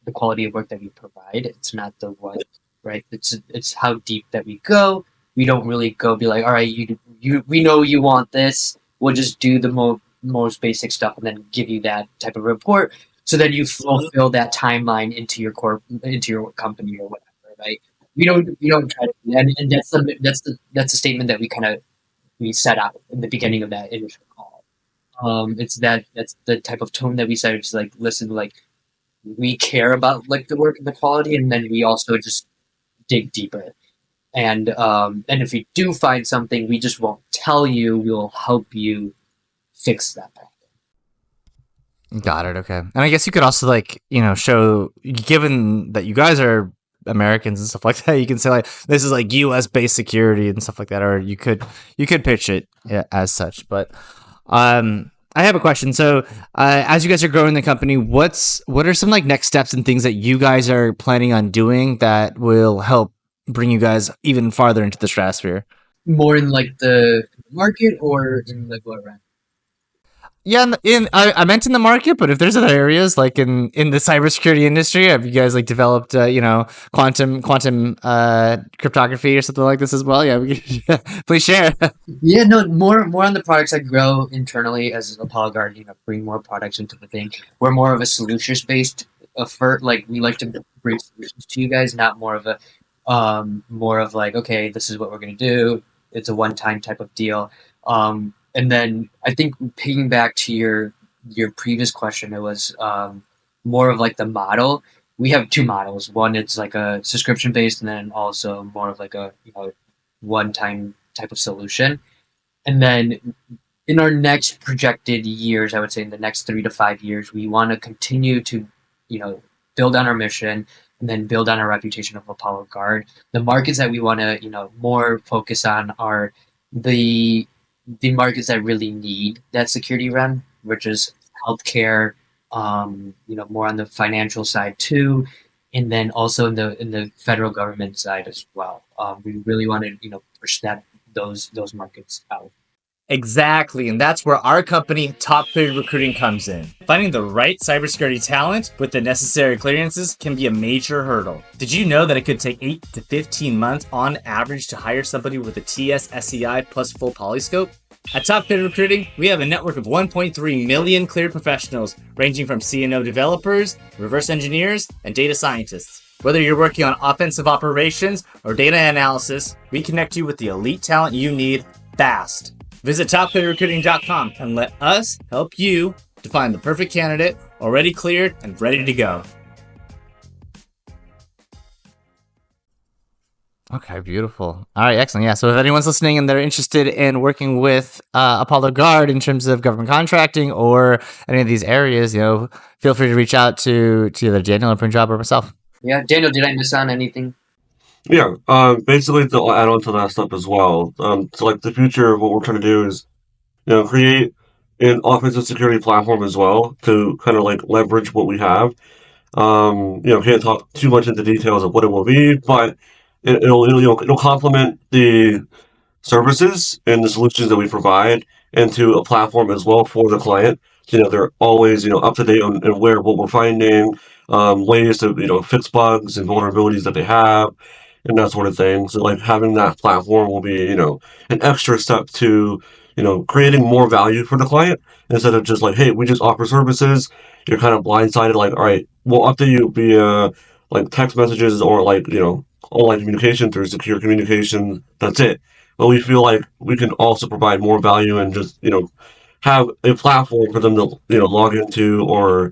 the quality of work that we provide. It's not the one, right? It's how deep that we go. We don't really go be like, all right, we know you want this. We'll just do the most basic stuff and then give you that type of report. So then you fulfill that timeline into your company or whatever, right? We don't try to, and that's the statement that we set out in the beginning of that initial call. That's the type of tone that we set. It's like, listen, like we care about like the work and the quality, and then we also just dig deeper. And if we do find something, we just won't tell you. We'll help you fix that problem. Got it. Okay. And I guess you could also like, show, given that you guys are Americans and stuff like that, you can say like, this is like US based security and stuff like that, or you could pitch it as such. But I have a question. So as you guys are growing the company, what are some like next steps and things that you guys are planning on doing that will help bring you guys even farther into the stratosphere? More in like the market or in like what, right? Yeah, I meant in the market, but if there's other areas like in the cybersecurity industry, have you guys like developed quantum cryptography or something like this as well? Yeah, please share. Yeah, no, more on the products that grow internally as ApolloGuard. Bring more products into the thing. We're more of a solutions based effort. Like we like to bring solutions to you guys, not more of like, okay, this is what we're gonna do. It's a one time type of deal. And then I think picking back to your previous question, it was more of like the model. We have two models. One, it's like a subscription based, and then also more of like a one time type of solution. And then in our next projected years, I would say in the next 3 to 5 years, we want to continue to, build on our mission and then build on our reputation of ApolloGuard. The markets that we want to, more focus on are the the markets that really need that security run, which is healthcare, more on the financial side too, and then also in the federal government side as well. We really want to, push those markets out. Exactly, and that's where our company, Top Cleared Recruiting, comes in. Finding the right cybersecurity talent with the necessary clearances can be a major hurdle. Did you know that it could take 8 to 15 months on average to hire somebody with a TS SCI plus full polyscope? At Top Cleared Recruiting, we have a network of 1.3 million cleared professionals, ranging from CNO developers, reverse engineers, and data scientists. Whether you're working on offensive operations or data analysis, we connect you with the elite talent you need fast. Visit topclearrecruiting.com and let us help you to find the perfect candidate, already cleared and ready to go. Okay, beautiful. All right, excellent. Yeah, so if anyone's listening and they're interested in working with ApolloGuard in terms of government contracting or any of these areas, feel free to reach out to either Daniel or Punjab or myself. Yeah, Daniel, did I miss on anything? Yeah, basically to add on to that stuff as well. So like the future, what we're trying to do is, create an offensive security platform as well to kind of like leverage what we have. Can't talk too much into details of what it will be, but it'll complement the services and the solutions that we provide into a platform as well for the client. They're always, up to date on aware of what we're finding, ways to, fix bugs and vulnerabilities that they have and that sort of thing. So like having that platform will be, an extra step to, creating more value for the client instead of just like, hey, we just offer services. You're kind of blindsided, like, all right, we'll update you via like text messages or like, online communication through secure communication. That's it. But we feel like we can also provide more value and just, have a platform for them to, log into or,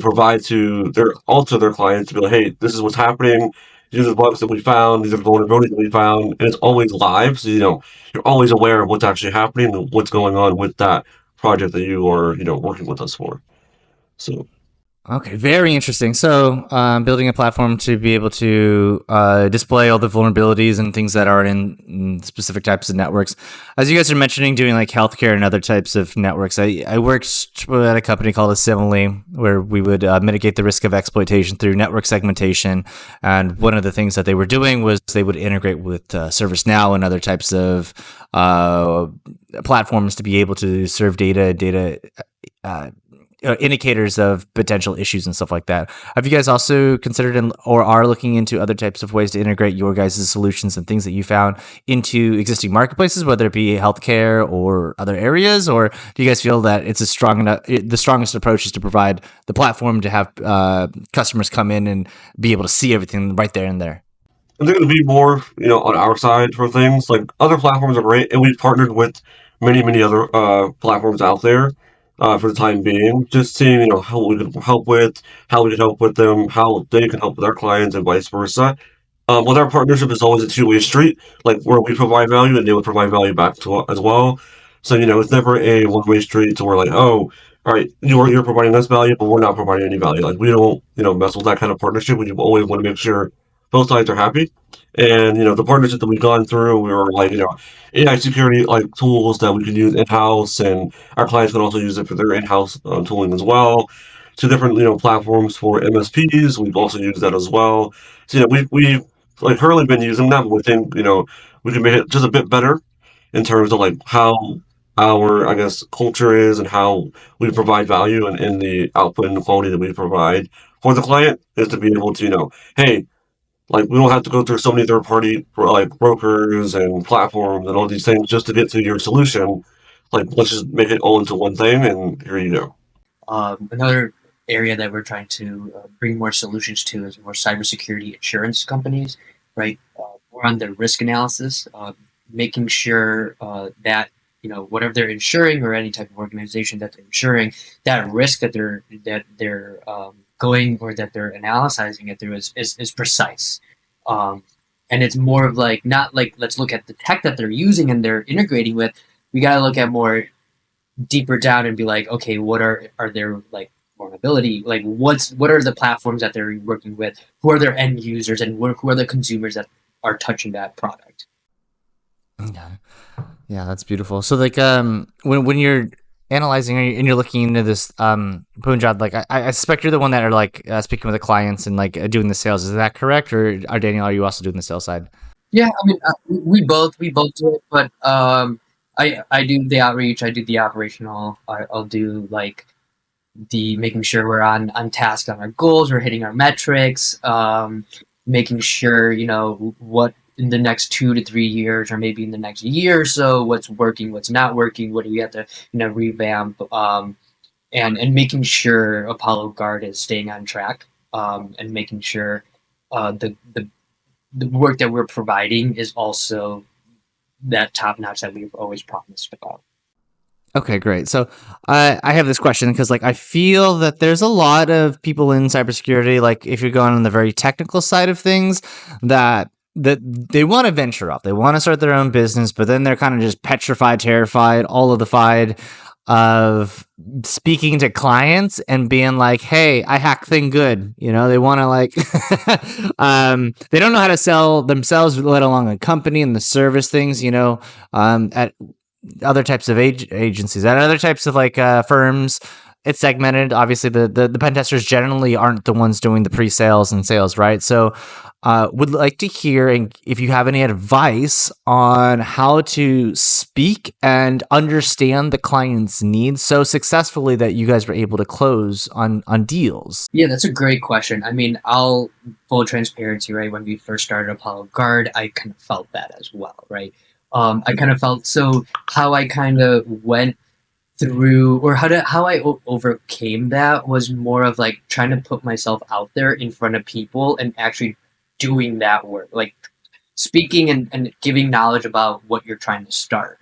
provide to their clients to be like, hey, this is what's happening. These are the bugs that we found. These are the vulnerabilities that we found, and it's always live. So you're always aware of what's actually happening and what's going on with that project that you are, working with us for. So Okay, very interesting. So, building a platform to be able to display all the vulnerabilities and things that are in specific types of networks. As you guys are mentioning, doing like healthcare and other types of networks. I worked at a company called Assimile, where we would mitigate the risk of exploitation through network segmentation. And one of the things that they were doing was they would integrate with ServiceNow and other types of platforms to be able to serve data. Indicators of potential issues and stuff like that. Have you guys also considered or are looking into other types of ways to integrate your guys' solutions and things that you found into existing marketplaces, whether it be healthcare or other areas? Or do you guys feel that it's the strongest approach is to provide the platform to have customers come in and be able to see everything right there and there? I think it'll be more, on our side for things. Like other platforms are great, and we've partnered with many, many other platforms out there for the time being. Just seeing, how we can help with, how we can help with them, how they can help with our clients, and vice versa. With our partnership, it's always a two-way street, like where we provide value and they would provide value back to us as well. So, it's never a one-way street to where like, oh, all right, you're providing us value, but we're not providing any value. Like we don't, mess with that kind of partnership. We always want to make sure both sides are happy. And the partnership that we've gone through, we were like, AI security like tools that we can use in house, and our clients can also use it for their in house tooling as well. To different platforms for MSPs, we've also used that as well. So we've like currently been using that, but we think we can make it just a bit better in terms of like how our I guess culture is and how we provide value and in the output and the quality that we provide for the client is to be able to hey, like we don't have to go through so many third party like brokers and platforms and all these things just to get to your solution. Like let's just make it all into one thing and here you go. Another area that we're trying to bring more solutions to is more cybersecurity insurance companies, right? More on the risk analysis, making sure that whatever they're insuring or any type of organization that they're insuring, that risk that they're going or that they're analyzing it through is precise. And it's more of like not like let's look at the tech that they're using and they're integrating with. We got to look at more deeper down and be like, okay, what are their like vulnerability? Like what are the platforms that they're working with? Who are their end users and who are the consumers that are touching that product? Okay. Yeah, that's beautiful. So like when you're analyzing and you're looking into this Punjab, like I suspect you're the one that are like speaking with the clients and like doing the sales. Is that correct, or are Daniel, are you also doing the sales side? Yeah, I mean, we both do it, but I do the outreach, I do the operational, I'll do like the making sure we're on task on our goals, we're hitting our metrics, making sure what in the next 2 to 3 years, or maybe in the next year or so, what's working, what's not working, what do we have to revamp, and making sure Apollo Guard is staying on track, and making sure the work that we're providing is also that top notch that we've always promised about. Okay, great. So I have this question because like I feel that there's a lot of people in cybersecurity, like if you're going on the very technical side of things, that they want to venture off. They want to start their own business, but then they're kind of just petrified, terrified, all of the fied of speaking to clients and being like, "Hey, I hack thing good." They want to like, they don't know how to sell themselves, let alone a company and the service things. At other types of agencies and other types of like firms, it's segmented. Obviously the pen testers generally aren't the ones doing the pre-sales and sales, right? So would like to hear if you have any advice on how to speak and understand the client's needs so successfully that you guys were able to close on deals. Yeah, that's a great question. I mean, I'll full transparency, right? When we first started Apollo Guard, I kind of felt that as well, right? I kind of felt so how I kind of went through, or how I overcame that was more of like trying to put myself out there in front of people and actually doing that work, like speaking and giving knowledge about what you're trying to start.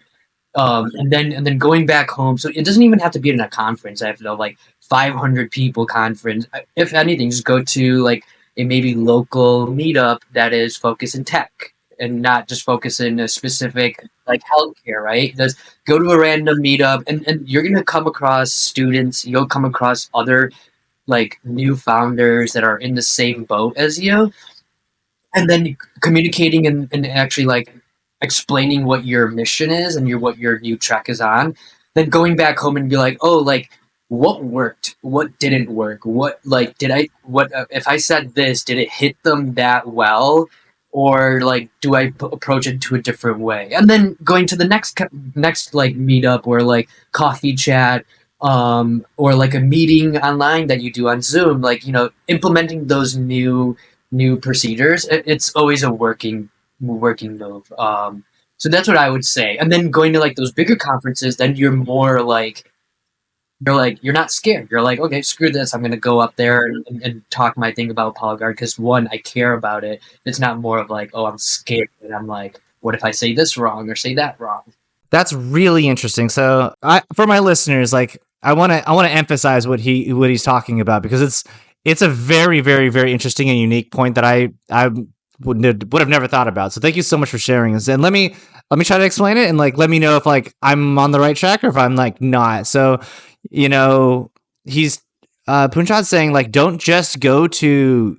And then going back home. So it doesn't even have to be in a conference. I have to know like 500 people conference. If anything, just go to like a maybe local meetup that is focused in tech and not just focus in a specific like healthcare, right? Just go to a random meetup, and you're gonna come across students. You'll come across other like new founders that are in the same boat as you, and then communicating and actually like explaining what your mission is and what your new track is on, then going back home and be like, oh, like what worked, what didn't work, what like did I what if I said this, did it hit them that well, or like do I approach it to a different way, and then going to the next like meetup or like coffee chat, or like a meeting online that you do on Zoom, like implementing those new procedures. It's always a working move. So that's what I would say. And then going to like those bigger conferences, then you're more like you're not scared. You're like, okay, screw this. I'm gonna go up there and talk my thing about ApolloGuard because one, I care about it. It's not more of like, oh, I'm scared and I'm like, what if I say this wrong or say that wrong? That's really interesting. So, for my listeners, like I want to emphasize what he's talking about because it's a very very very interesting and unique point that I would have never thought about. So, thank you so much for sharing this. And let me try to explain it and like let me know if like I'm on the right track or if I'm like not. So, he's Punchad's saying like don't just go to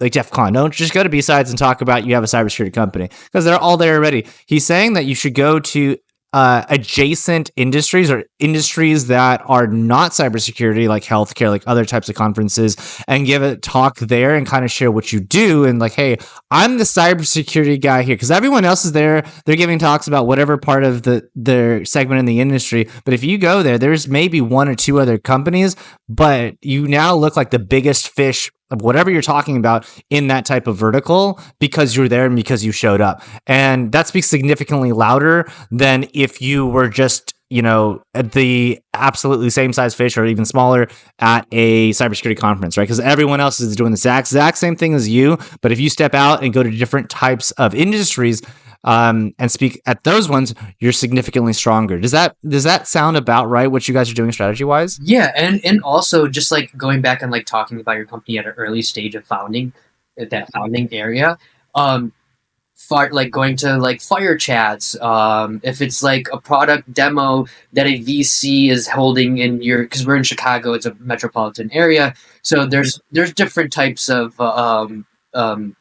like DEF CON. Don't just go to B-Sides and talk about you have a cybersecurity company because they're all there already. He's saying that you should go to adjacent industries or industries that are not cybersecurity, like healthcare, like other types of conferences, and give a talk there and kind of share what you do. And like, hey, I'm the cybersecurity guy here because everyone else is there. They're giving talks about whatever part of their segment in the industry. But if you go there, there's maybe one or two other companies, but you now look like the biggest fish of whatever you're talking about in that type of vertical because you're there and because you showed up. And that speaks significantly louder than if you were just, at the absolutely same size fish or even smaller at a cybersecurity conference, right? Because everyone else is doing the exact same thing as you. But if you step out and go to different types of industries, and speak at those ones, you're significantly stronger. Does that sound about right? What you guys are doing strategy wise? Yeah, and also just like going back and like talking about your company at an early stage of founding, at that founding area. Um, like going to like fire chats, if it's like a product demo that a VC is holding in your, because we're in Chicago, it's a metropolitan area, so there's different types of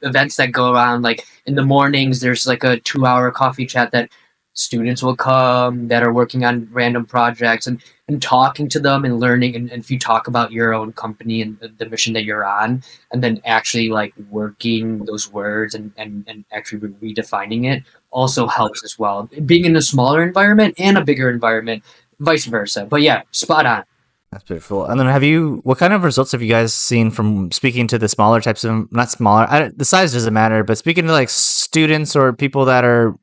events that go around. Like in the mornings, there's like a 2 hour coffee chat that students will come that are working on random projects, and talking to them and learning. And if you talk about your own company and the mission that you're on, and then actually like working those words and actually redefining it also helps as well. Being in a smaller environment and a bigger environment, vice versa. But yeah, spot on. That's beautiful. And then what kind of results have you guys seen from speaking to the smaller types of, not smaller, the size doesn't matter, but speaking to like students or people that are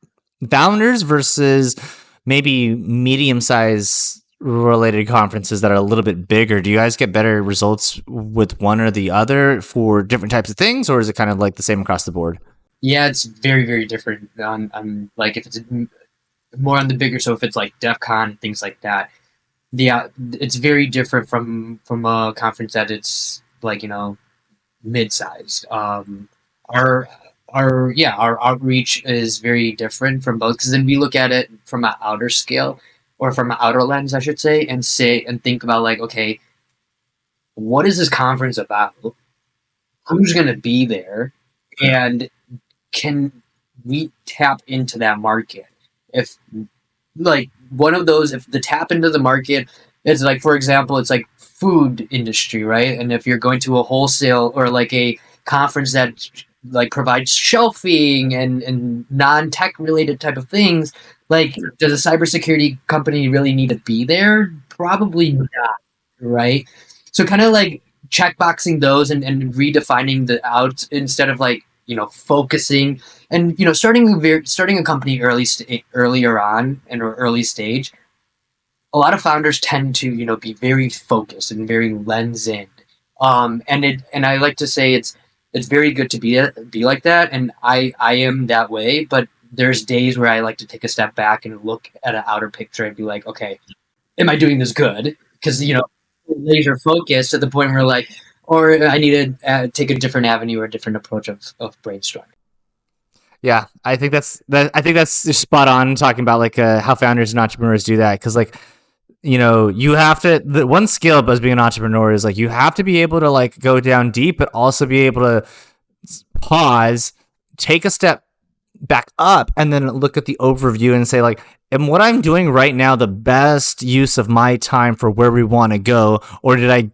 founders versus maybe medium-sized related conferences that are a little bit bigger? Do you guys get better results with one or the other for different types of things, or is it kind of like the same across the board? Yeah, it's very, very different on like if it's more on the bigger. So if it's like DEF CON, things like that, yeah, it's very different from a conference that it's like, mid-sized. Our outreach is very different from both, because then we look at it from an outer scale, or from an outer lens, I should say, and think about like, okay, what is this conference about? Who's going to be there? And can we tap into that market? If like one of those, if the tap into the market is like, for example, it's like food industry, right? And if you're going to a wholesale or like a conference that like provides shelving and non-tech related type of things, like does a cybersecurity company really need to be there? Probably not, right? So kind of like checkboxing those and redefining the out, instead of like, focusing and, starting a company earlier on in an early stage. A lot of founders tend to, be very focused and very lens in. And I like to say it's very good to be like that, and I am that way. But there's days where I like to take a step back and look at an outer picture and be like, okay, am I doing this good? Because laser focused to the point where like, or I need to take a different avenue or a different approach of brainstorming. Yeah, I think that's just spot on, talking about like how founders and entrepreneurs do that, because like, you have to, the one skill about being an entrepreneur is like you have to be able to like go down deep, but also be able to pause, take a step back up, and then look at the overview and say like, am what I'm doing right now the best use of my time for where we want to go, or did I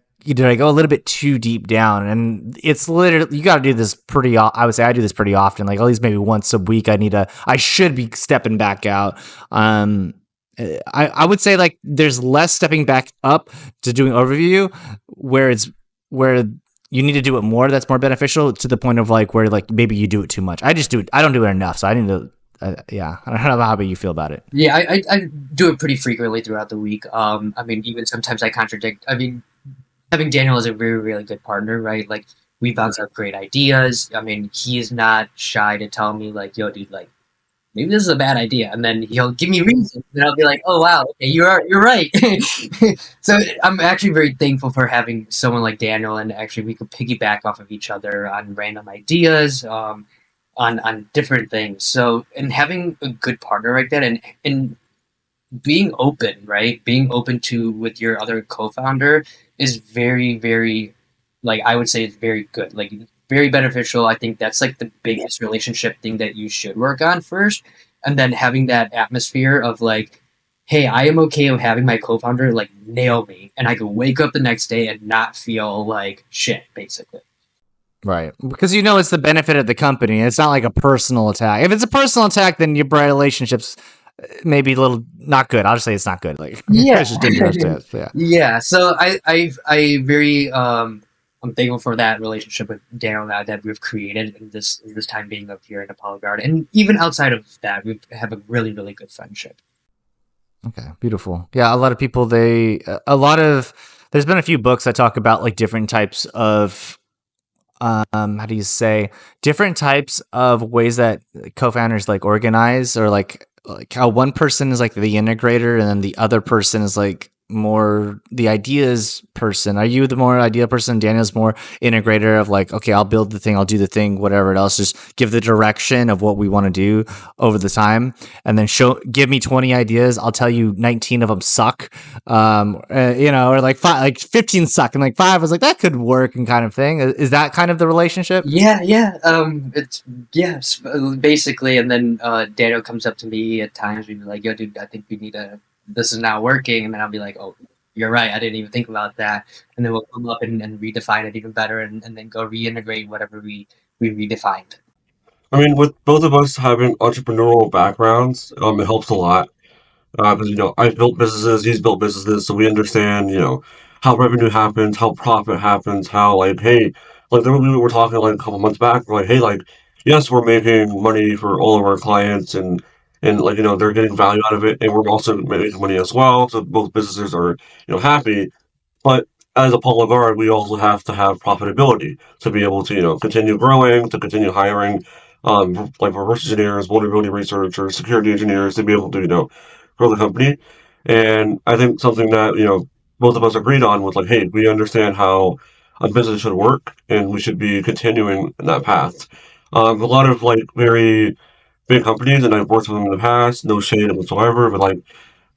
go a little bit too deep down? And it's literally, you got to do this I would say I do this pretty often, like at least maybe once a week. I should be stepping back out. I would say like there's less stepping back up to doing overview, where you need to do it more. That's more beneficial, to the point of like where like maybe you do it too much. I don't do it enough, so I need to. Yeah, I don't know how you feel about it. Yeah, I do it pretty frequently throughout the week. I mean, even sometimes I contradict. I mean, having Daniel as a really, really good partner, right? Like we bounce out great ideas. I mean, he is not shy to tell me like, yo, dude, like maybe this is a bad idea, and then he'll give me reasons, and I'll be like, oh wow, okay, you're right. So I'm actually very thankful for having someone like Daniel, and actually we could piggyback off of each other on random ideas, on different things. So, and having a good partner like that, and being open, right? Being open to with your other co-founder is very, very, like I would say, it's very good. Like very beneficial. I think that's like the biggest relationship thing that you should work on first. And then having that atmosphere of like, hey, I am okay with having my co-founder like nail me, and I can wake up the next day and not feel like shit, basically. Right. Because it's the benefit of the company. It's not like a personal attack. If it's a personal attack, then your relationship's maybe a little not good. I'll just say it's not good. Like, yeah. It's just dangerous. Yeah. Yeah. So I very, I'm thankful for that relationship with Daniel that we've created in this time being up here at ApolloGuard. And even outside of that, we have a really, really good friendship. Okay, beautiful. Yeah, a lot of people, there's been a few books that talk about like different types of, how do you say, different types of ways that co-founders like organize, or like how one person is like the integrator and then the other person is like more the ideas person? Are you the more idea person? Daniel's more integrator of like, okay, I'll build the thing, I'll do the thing, whatever else, just give the direction of what we want to do over the time, and then give me 20 ideas. I'll tell you 19 of them suck, or like 15 suck, and like 5 was like that could work and kind of thing. Is that kind of the relationship? Yeah. It's yes, basically. And then Daniel comes up to me at times. We'd be like, "Yo, dude, I think we need a. This is not working." And then I'll be like, "Oh, you're right. I didn't even think about that." And then we'll come up and redefine it even better, and then go reintegrate whatever we redefined. I mean, with both of us having entrepreneurial backgrounds, it helps a lot. Because I've built businesses, he's built businesses, so we understand how revenue happens, how profit happens, how like hey, like we were talking like a couple months back, like hey, like yes, we're making money for all of our clients, and like they're getting value out of it, and we're also making money as well, so both businesses are happy. But as ApolloGuard, we also have to have profitability to be able to, continue growing, to continue hiring, like reverse engineers, vulnerability researchers, security engineers, to be able to, grow the company. And I think something that, both of us agreed on was like, hey, we understand how a business should work, and we should be continuing in that path. A lot of like very big companies, and I've worked with them in the past, no shade whatsoever, but like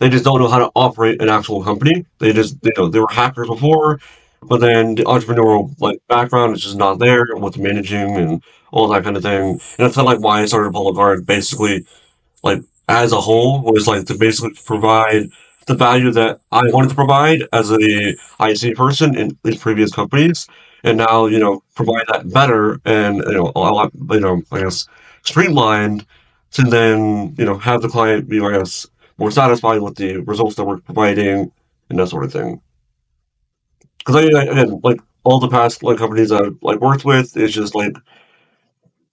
they just don't know how to operate an actual company. They just, they were hackers before, but then the entrepreneurial like background is just not there with managing and all that kind of thing. And that's kind of like why I started Apollo Guard. Basically, like as a whole, was like to basically provide the value that I wanted to provide as a IC person in these previous companies, and now provide that better and a lot I guess streamlined to then have the client be I guess more satisfied with the results that we're providing and that sort of thing. Because again, like all the past like companies I've like worked with, it's just like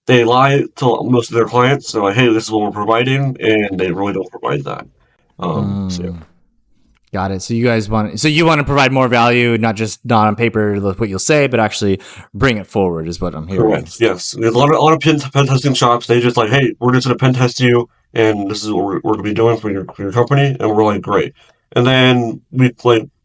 they lie to most of their clients. They're like, "Hey, this is what we're providing," and they really don't provide that. So yeah. Got it. So you want to provide more value, not on paper what you'll say, but actually bring it forward is what I'm hearing. Correct. Yes. There's a lot of pen testing shops. They just like, hey, we're just gonna pen test you, and this is what we're gonna be doing for your company, and we're like, great. And then we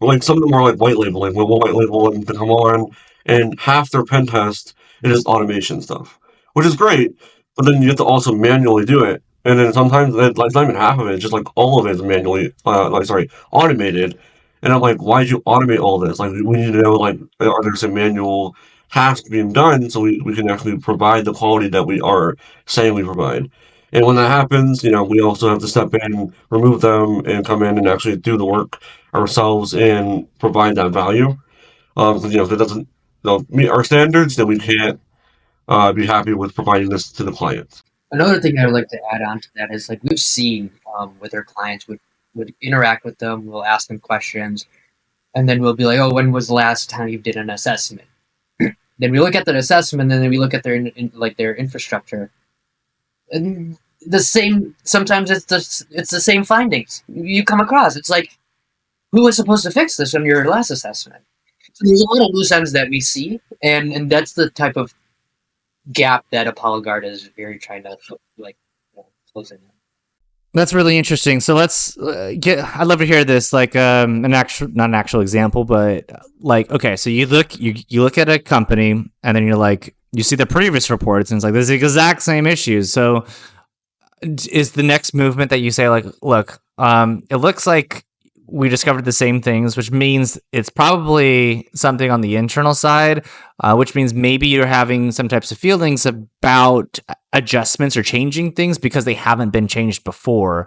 like some of them are like white labeling. We'll white label them to come on, and half their pen test is automation stuff, which is great. But then you have to also manually do it, and then sometimes like not even half of it, just like all of it is manually, like sorry, automated. And I'm like, why'd you automate all this? Like, we need to know, like, are there some manual tasks being done so we can actually provide the quality that we are saying we provide. And when that happens, we also have to step in, remove them, and come in and actually do the work ourselves and provide that value. 'Cause, if it doesn't meet our standards, then we can't be happy with providing this to the clients. Another thing I would like to add on to that is like we've seen with our clients, would interact with them, we'll ask them questions, and then we'll be like, "Oh, when was the last time you did an assessment?" Then we look at that assessment, and then we look at their infrastructure, and the same. Sometimes it's the same findings you come across. It's like, who was supposed to fix this on your last assessment? So there's a lot of loose ends that we see, and that's the type of gap that ApolloGuard is very trying to close in. That's really interesting. So let's I'd love to hear this, like not an actual example, but like, okay, so you look at a company, and then you're like, you see the previous reports, and it's like there's the exact same issues. So is the next movement that you say like, look, it looks like we discovered the same things, which means it's probably something on the internal side, which means maybe you're having some types of feelings about adjustments or changing things because they haven't been changed before.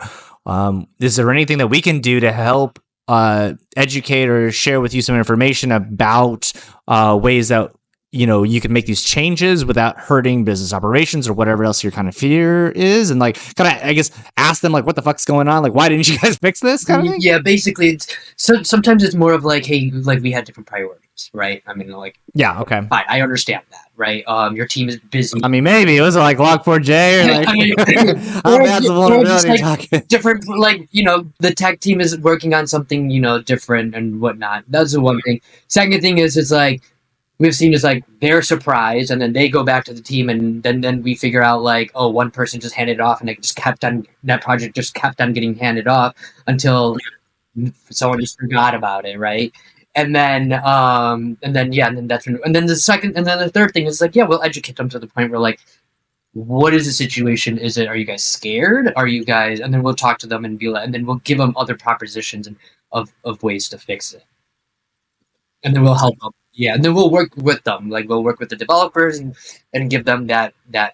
Is there anything that we can do to help educate or share with you some information about ways that you can make these changes without hurting business operations or whatever else your kind of fear is, and like kind of, I guess, ask them like, what the fuck's going on? Like, why didn't you guys fix this kind of thing? Yeah, basically, sometimes it's more of like, hey, like we had different priorities, right? I mean, like, yeah, okay, fine, I understand that, right? Your team is busy. I mean, maybe it was like Log4j or like, I mean, how bad's the vulnerability like, talking? Different, like, the tech team is working on something, different and whatnot. That's the one thing. Second thing is, it's like, we've seen is like they're surprised, and then they go back to the team, and then we figure out like, oh, one person just handed it off, and that project just kept on getting handed off until someone just forgot about it, right? And then that's when, and then the second, and then the third thing is like, yeah, we'll educate them to the point where like, what is the situation? Are you guys scared? Are you guys, and then we'll talk to them and be like, and then we'll give them other propositions and of ways to fix it. And then we'll help them. Yeah, and then we'll work with them. Like we'll work with the developers and give them that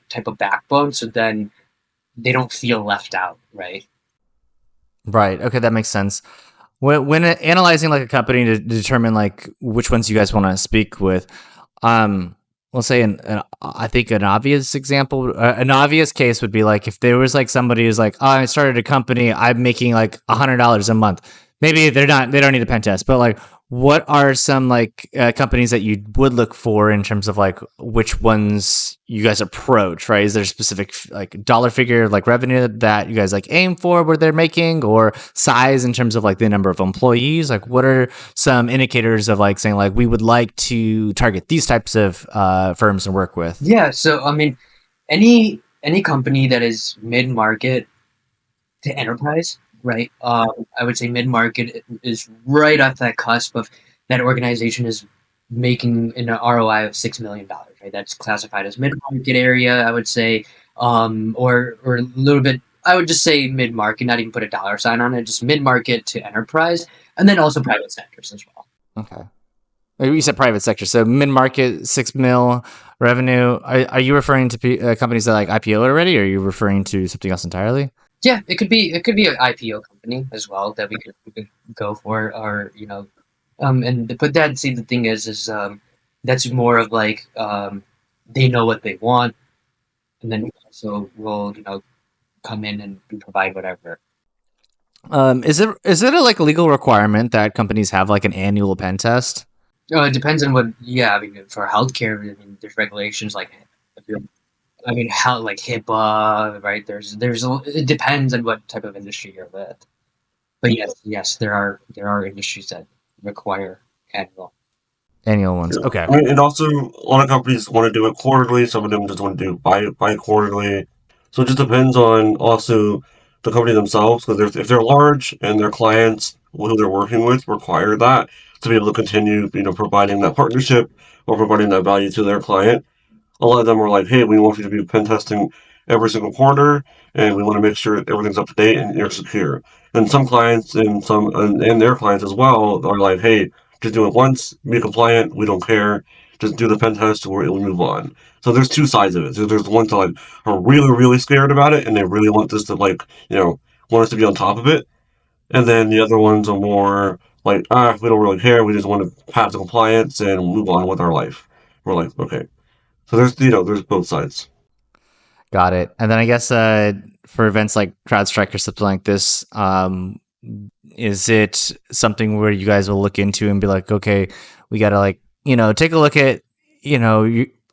type of backbone so then they don't feel left out, right? Right. Okay, that makes sense. When analyzing like a company to determine like which ones you guys want to speak with, we'll say I think an obvious example, an obvious case would be like if there was like somebody who's like, oh, I started a company, I'm making like $100 a month. Maybe they don't need a pen test, but like, what are some like companies that you would look for in terms of like which ones you guys approach, right? Is there a specific like dollar figure, like revenue that you guys like aim for where they're making, or size in terms of like the number of employees? Like what are some indicators of like saying like we would like to target these types of firms and work with? Yeah, so I mean, any company that is mid market to enterprise, right? I would say mid market is right off that cusp of that organization is making an ROI of $6 million, right? That's classified as mid market area, I would say, or a little bit. I would just say mid market, not even put a dollar sign on it, just mid market to enterprise, and then also private sectors as well. Okay. You said private sector, so mid market, 6 mil revenue. Are you referring to companies that like IPO already, or are you referring to something else entirely? Yeah, it could be an IPO company as well that we could go for, or and but that see the thing is that's more of like they know what they want, and then so we'll come in and provide whatever. Is it a like legal requirement that companies have like an annual pen test? It depends on what. Yeah, I mean for healthcare, I mean there's regulations like I mean how like HIPAA, right? It depends on what type of industry you're with. But yes, there are industries that require annual. Annual ones. Yeah. Okay. I mean, and also a lot of companies want to do it quarterly. Some of them just want to do bi quarterly. So it just depends on also the company themselves. Because if they're large and their clients who they're working with require that to be able to continue, providing that partnership or providing that value to their client, a lot of them are like, hey, we want you to be pen testing every single quarter, and we want to make sure everything's up to date and you're secure. And some clients and their clients as well are like, hey, just do it once, be compliant, we don't care, just do the pen test, or we'll move on. So there's two sides of it. So there's the ones that like are really, really scared about it, and they really want this to like, want us to be on top of it. And then the other ones are more like, we don't really care, we just want to pass the compliance and move on with our life. We're like, okay. So there's both sides. Got it. And then I guess for events like CrowdStrike or something like this, is it something where you guys will look into and be like, okay, we got to like, take a look at,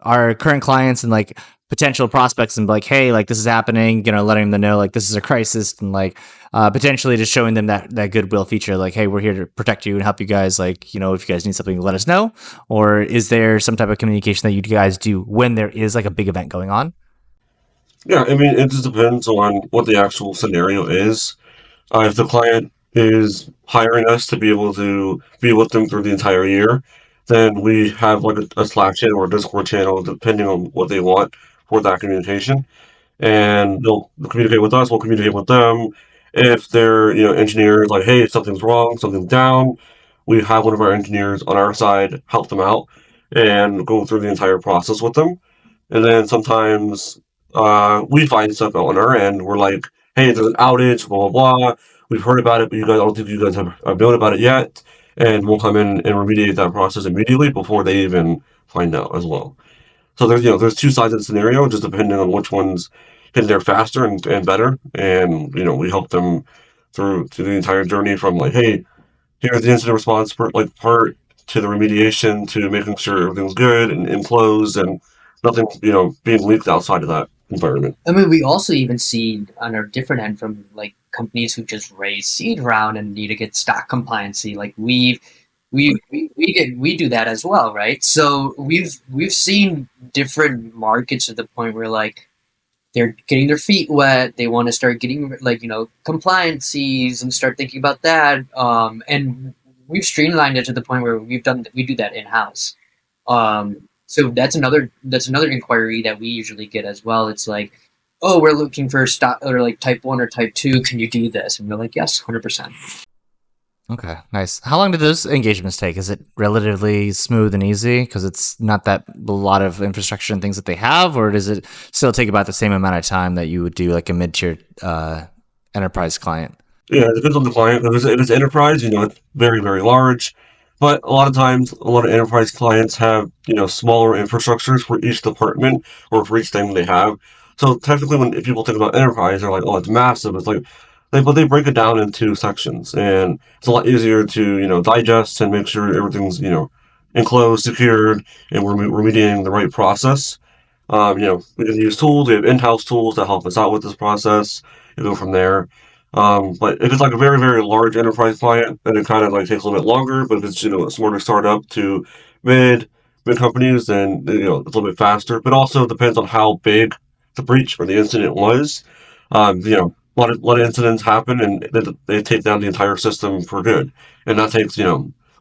our current clients and like potential prospects and be like, hey, like this is happening, letting them know like this is a crisis and like potentially just showing them that goodwill feature, like, hey, we're here to protect you and help you guys. Like, if you guys need something, let us know. Or is there some type of communication that you guys do when there is like a big event going on? Yeah, I mean, it just depends on what the actual scenario is. If the client is hiring us to be able to be with them through the entire year, then we have like a Slack channel or a Discord channel, depending on what they want for that communication. And they'll communicate with us, we'll communicate with them. If they're, engineers, like, hey, something's wrong, something's down, we have one of our engineers on our side help them out and go through the entire process with them. And then sometimes we find stuff on our end. We're like, hey, there's an outage, blah, blah, blah. We've heard about it, but I don't think you guys have known about it yet. And we'll come in and remediate that process immediately before they even find out as well. So there's two sides of the scenario, just depending on which one's getting there faster and better. And, we help them through the entire journey from like, hey, here's the incident response part to the remediation to making sure everything's good and closed and nothing being leaked outside of that environment. I mean, we also even see on a different end from like companies who just raise seed round and need to get stock compliancy. Like we do that as well, right? So we've seen different markets to the point where like they're getting their feet wet. They want to start getting like compliancies and start thinking about that. And we've streamlined it to the point where we do that in house. So that's another inquiry that we usually get as well. It's like, oh, we're looking for stock or like type 1 or type 2. Can you do this? And we're like, yes, 100%. Okay, nice. How long do those engagements take? Is it relatively smooth and easy because it's not that a lot of infrastructure and things that they have, or does it still take about the same amount of time that you would do like a mid-tier enterprise client? Yeah, it depends on the client. If it's enterprise, it's very, very large. But a lot of times, a lot of enterprise clients have, smaller infrastructures for each department or for each thing they have. So technically, if people think about enterprise, they're like, oh, it's massive. It's like, but they break it down into sections, and it's a lot easier to, digest and make sure everything's, enclosed, secured, and we're remediating the right process. We can use tools. We have in-house tools that help us out with this process and go from there. But if it's like a very, very large enterprise client, then it kind of like takes a little bit longer. But if it's, a smaller startup to mid mid companies, then it's a little bit faster. But also depends on how big the breach or the incident was. A lot of incidents happen, and they take down the entire system for good, and that takes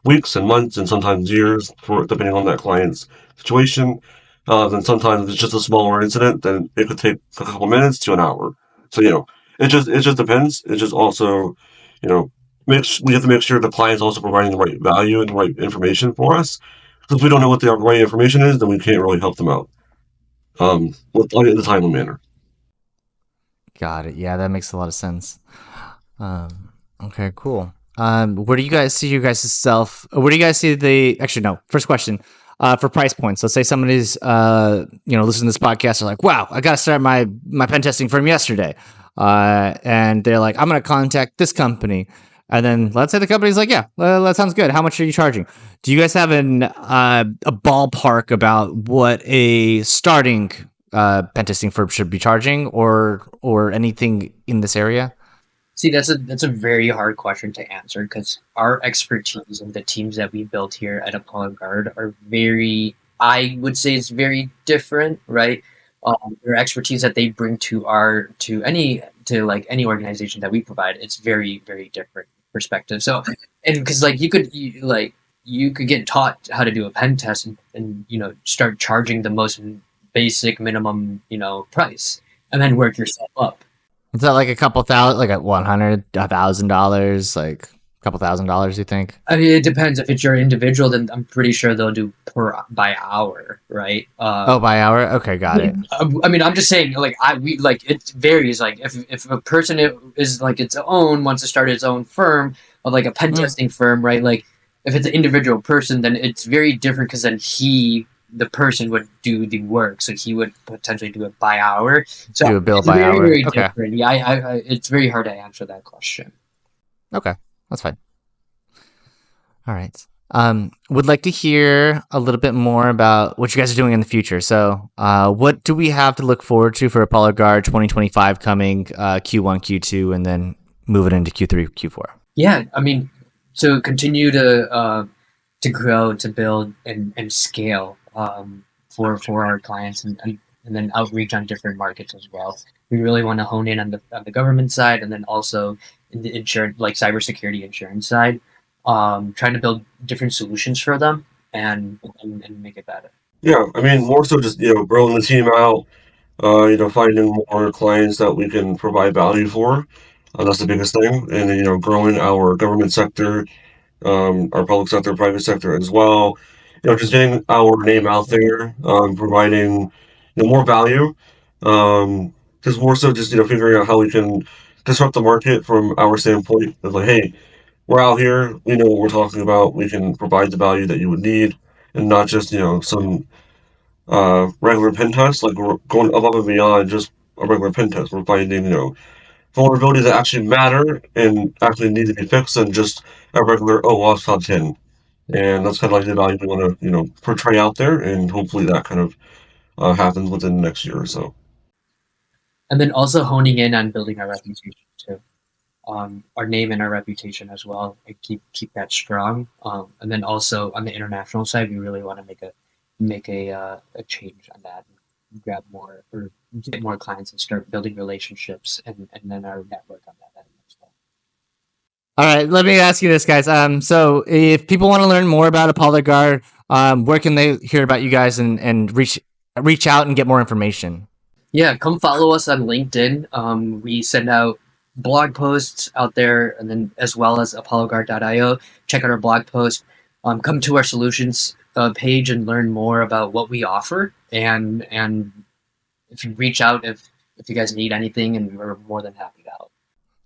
weeks and months and sometimes years for depending on that client's situation. Then sometimes if it's just a smaller incident, then it could take a couple minutes to an hour. So it just depends. It just also, you know, we have to make sure the client's also providing the right value and the right information for us. Because if we don't know what the right information is, then we can't really help them out. In the timely manner. Got it. Yeah, that makes a lot of sense. Okay, cool. Where do you guys see your guys' self? Where do you guys see the? Actually, no. First question. For price points, let's say somebody's listening to this podcast. They're like, "Wow, I got to start my pen testing firm yesterday," and they're like, "I'm going to contact this company." And then let's say the company's like, "Yeah, that sounds good. How much are you charging?" Do you guys have a ballpark about what a starting pen testing firm should be charging, or anything in this area? See, that's a very hard question to answer because our expertise and the teams that we built here at ApolloGuard are very, I would say, it's very different, right? Their expertise that they bring to any organization that we provide, it's very very different perspective. So, and because like you could get taught how to do a pen test and start charging the most basic minimum price, and then work yourself up. Is that like a couple thousand, like at $100,000, like a couple $1,000? You think? I mean, it depends. If it's your individual, then I'm pretty sure they'll do by hour, right? Oh, by hour. Okay, got it. I mean, I'm just saying, it varies. Like, if a person is like its own wants to start its own firm, or like a pen testing firm, right? Like, if it's an individual person, then it's very different because then the person would do the work, so he would potentially do it by hour. So Do a bill it's by very hour. very Okay, different. Yeah, it's very hard to answer that question. okay, that's fine. All right. Would like to hear a little bit more about what you guys are doing in the future. So, what do we have to look forward to for Apollo Guard 2025 coming Q1, Q2, and then moving into Q3, Q4? Yeah, I mean, to continue to grow, to build and scale for our clients and then outreach on different markets as well. We really want to hone in on the government side and then also in the insurance, like cybersecurity insurance side, trying to build different solutions for them and make it better. Yeah, I mean, more so just growing the team out. Finding more clients that we can provide value for. That's the biggest thing, and then, growing our government sector, our public sector, private sector as well. Just getting our name out there, providing more value. Just more so, just figuring out how we can disrupt the market from our standpoint. Of like, hey, we're out here. We know what we're talking about. We can provide the value that you would need, and not just some regular pen test. Like we're going above and beyond just a regular pen test. We're finding vulnerabilities that actually matter and actually need to be fixed than just a regular, oh, well, it's top 10. And that's kind of like the value we want to, portray out there. And hopefully that kind of happens within the next year or so. And then also honing in on building our reputation too. Our name and our reputation as well, and keep that strong. And then also on the international side, we really want to make a change on that. grab more or get more clients and start building relationships and then our network on that end as well. All right, let me ask you this, guys. So if people want to learn more about ApolloGuard, where can they hear about you guys and reach out and get more information? Yeah, come follow us on LinkedIn. We send out blog posts out there, and then as well as ApolloGuard.io. Check out our blog post. Come to our solutions page and learn more about what we offer. And if you reach out, if you guys need anything, and we're more than happy to help.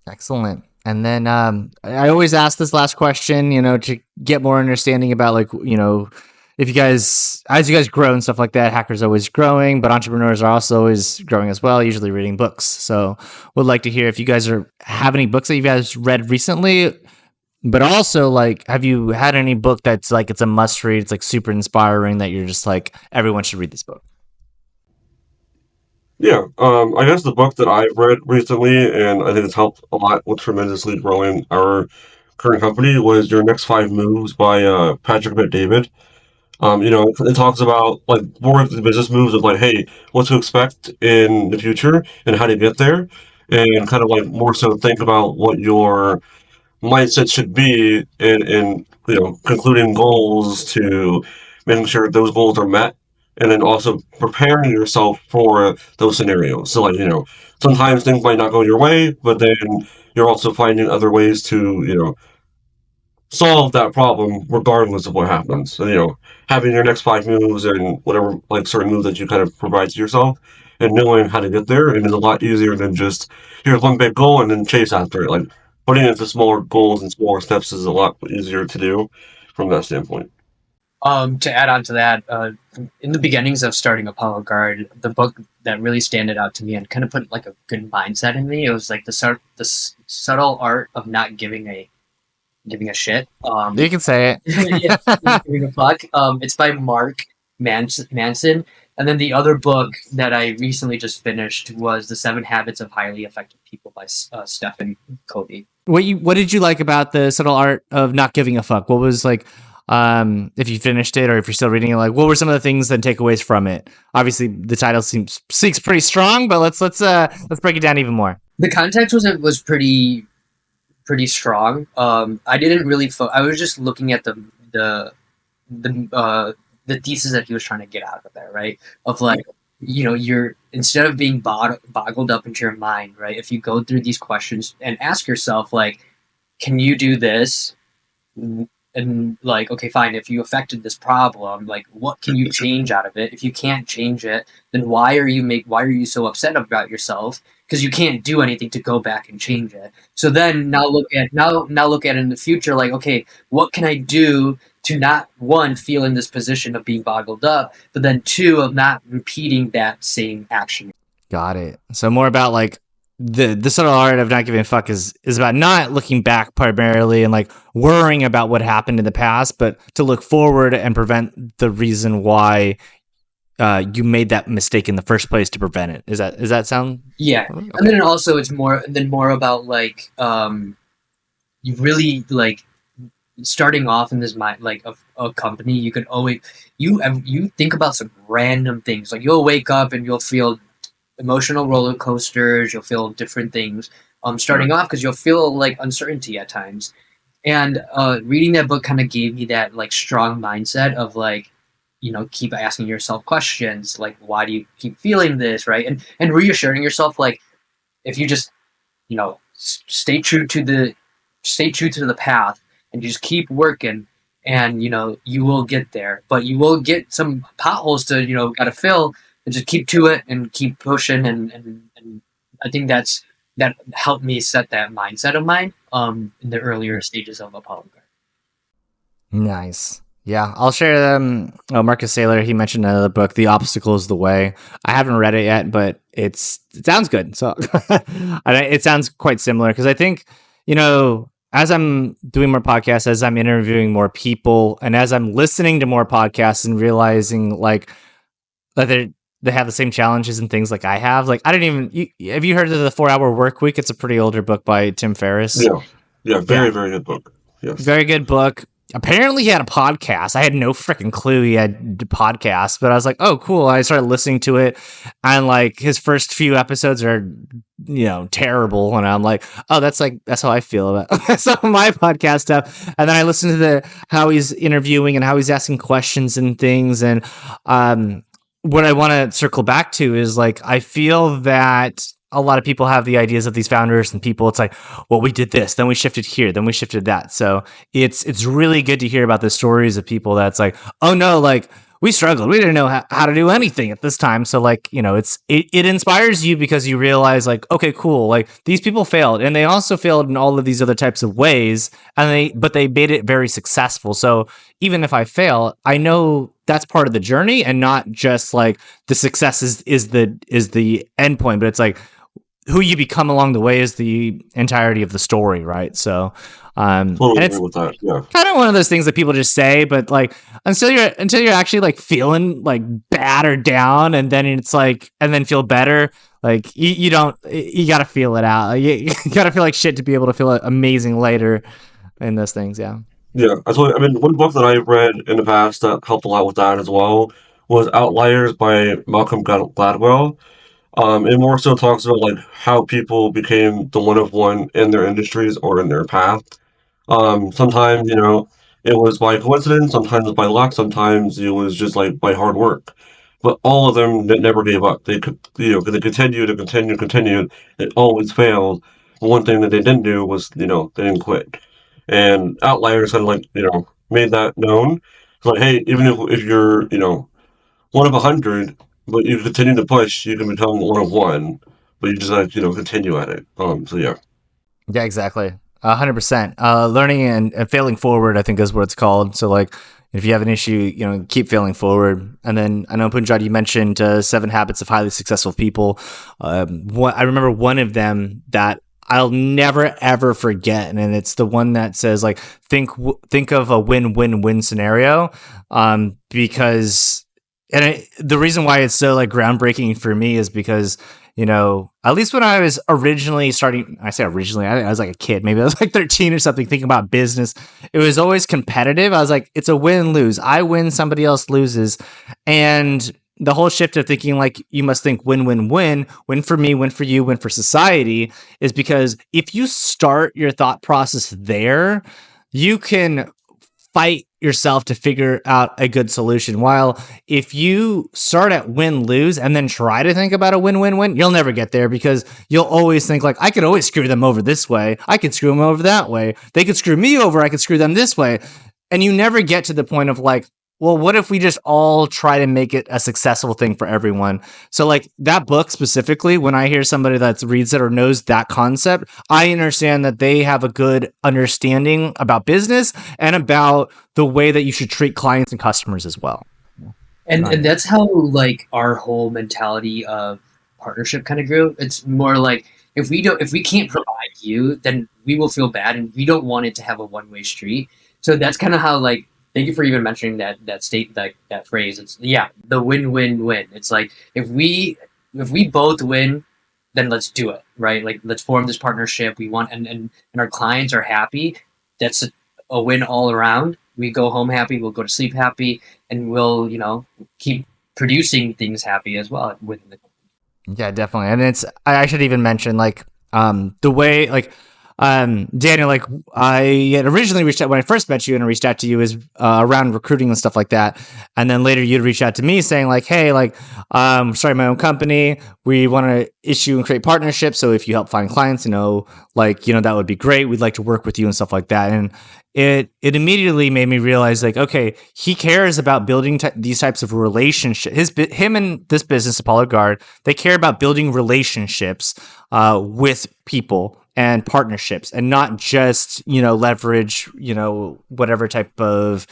Excellent. And then I always ask this last question, to get more understanding about if you guys, as you guys grow and stuff like that, hackers are always growing, but entrepreneurs are also always growing as well, usually reading books. So would like to hear if you guys have any books that you guys read recently, but also have you had any book that's it's a must read, it's super inspiring that you're just everyone should read this book? Yeah, I guess the book that I've read recently, and I think it's helped a lot with tremendously growing our current company, was Your Next Five Moves by Patrick Bet-David. It talks about more of the business moves of hey, what to expect in the future and how to get there, and kind of more so think about what your mindset should be in concluding goals to making sure those goals are met, and then also preparing yourself for those scenarios. So sometimes things might not go your way, but then you're also finding other ways to solve that problem regardless of what happens. And having your next five moves and whatever certain moves that you kind of provide to yourself and knowing how to get there, and is a lot easier than just here's one big goal and then chase after it. Putting it into smaller goals and smaller steps is a lot easier to do from that standpoint. To add on to that, in the beginnings of starting ApolloGuard, the book that really standed out to me and kind of put a good mindset in me, it was the subtle art of not giving a shit. You can say it. Yeah, giving a fuck. It's by Mark Manson. And then the other book that I recently just finished was The 7 Habits of Highly Effective People by Stephen Covey. What did you like about the subtle art of not giving a fuck? What was if you finished it or if you're still reading it, what were some of the things and takeaways from it? Obviously, the title speaks pretty strong, but let's break it down even more. The context was pretty strong. I didn't really. I was just looking at the thesis that he was trying to get out of there, right? Of you're instead of being boggled up into your mind, right? If you go through these questions and ask yourself, can you do this? And okay, fine. If you affected this problem, what can you change out of it? If you can't change it, then why are you so upset about yourself? Because you can't do anything to go back and change it. So then now look at it in the future. Okay, what can I do to not, one, feel in this position of being boggled up, but then two, of not repeating that same action. Got it. So more about the subtle art of not giving a fuck is about not looking back primarily and worrying about what happened in the past, but to look forward and prevent the reason why you made that mistake in the first place to prevent it. Does that sound? Yeah. Okay. And then also it's more about you really starting off in this mind a company. You can always you think about some random things. You'll wake up and you'll feel emotional roller coasters. You'll feel different things. Starting off because you'll feel uncertainty at times. And reading that book kind of gave me that strong mindset of keep asking yourself questions why do you keep feeling this, right? And reassuring yourself if you just stay true to the path and you just keep working and you will get there, but you will get some potholes to gotta fill, and just keep to it and keep pushing and I think that helped me set that mindset of mine in the earlier stages of ApolloGuard. Nice. Yeah, I'll share Marcus Saylor, he mentioned another book, The Obstacle is the Way. I haven't read it yet, but it sounds good. So it sounds quite similar because I think, as I'm doing more podcasts, as I'm interviewing more people, and as I'm listening to more podcasts and realizing that they have the same challenges and things I have. I didn't even... have you heard of The 4-Hour Work Week? It's a pretty older book by Tim Ferriss. Yeah, very good book. Yes. Very good book. apparently he had a podcast. I had no freaking clue he had a podcast, but I was like, oh, cool. I started listening to it, and like his first few episodes are, terrible. And I'm like, oh, that's how I feel about some of my podcast stuff. And then I listen to how he's interviewing and how he's asking questions and things. And what I want to circle back to is like, I feel that a lot of people have the ideas of these founders and people. It's like, well, we did this, then we shifted here, then we shifted that. So it's really good to hear about the stories of people that's like, oh no, like we struggled, we didn't know how to do anything at this time. So like, it inspires you because you realize like, okay, cool, like these people failed, and they also failed in all of these other types of ways, but they made it very successful. So even if I fail, I know that's part of the journey, and not just like the success is the end point, but it's like who you become along the way is the entirety of the story, right? So, and Totally it's agree with that. Yeah. kind of one of those things that people just say, but like until you're actually like feeling like bad or down, and then it's like, and then feel better, like you don't, you got to feel it out. You got to feel like shit to be able to feel amazing later in those things. Yeah. Yeah, I mean, one book that I read in the past that helped a lot with that as well was Outliers by Malcolm Gladwell. It more so talks about like how people became the one of one in their industries or in their path. Sometimes, it was by coincidence, sometimes by luck, sometimes it was just like by hard work. But all of them never gave up. They could, they continued and continued, continued. It always failed. But one thing that they didn't do was, they didn't quit. And Outliers kind of like, made that known. It's like, hey, even if you're, one of 100, but you continue to push, you can become one of one. But you just like, continue at it. So yeah. Yeah, exactly. 100%. Learning and failing forward, I think, is what it's called. So, like, if you have an issue, keep failing forward. And then I know, Punjab, you mentioned 7 Habits of Highly Successful People. I remember one of them that I'll never ever forget, and it's the one that says like, think of a win-win-win scenario, because the reason why it's so like groundbreaking for me is because, at least when I was originally starting, I say originally, I was like a kid, maybe I was like 13 or something, thinking about business. It was always competitive. I was like, it's a win-lose. I win, somebody else loses. And the whole shift of thinking like you must think win-win-win, win for me, win for you, win for society, is because if you start your thought process there, you can fight yourself to figure out a good solution. While if you start at win-lose and then try to think about a win-win-win, you'll never get there, because you'll always think like, I could always screw them over this way. I could screw them over that way. They could screw me over. I could screw them this way. And you never get to the point of like, well, what if we just all try to make it a successful thing for everyone? So like that book specifically, when I hear somebody that reads it or knows that concept, I understand that they have a good understanding about business and about the way that you should treat clients and customers as well. And that's how like our whole mentality of partnership kind of grew. It's more like if we can't provide you, then we will feel bad, and we don't want it to have a one-way street. So that's kind of how like, thank you for even mentioning that phrase. It's the win-win-win. It's like if we both win, then let's do it, right? Like let's form this partnership. We want and our clients are happy. That's a win all around. We go home happy, we'll go to sleep happy, and we'll, keep producing things happy as well within the company. Yeah, definitely. And I should even mention like the way like Daniel, like I had originally reached out when I first met you, and I reached out to you is around recruiting and stuff like that. And then later you'd reach out to me saying like, hey, like, starting my own company. We want to issue and create partnerships. So if you help find clients, that would be great. We'd like to work with you and stuff like that. And it immediately made me realize like, okay, he cares about building these types of relationships. Him and this business, ApolloGuard, they care about building relationships with people and partnerships, and not just, leverage, whatever type of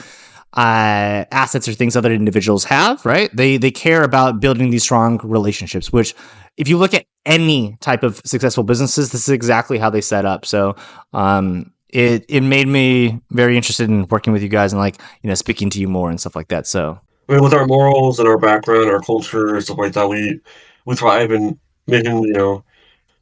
assets or things other individuals have, right? They care about building these strong relationships, which if you look at any type of successful businesses, this is exactly how they set up. So it made me very interested in working with you guys and like, speaking to you more and stuff like that. So I mean, with our morals and our background, our culture, and stuff like that, we thrive in making,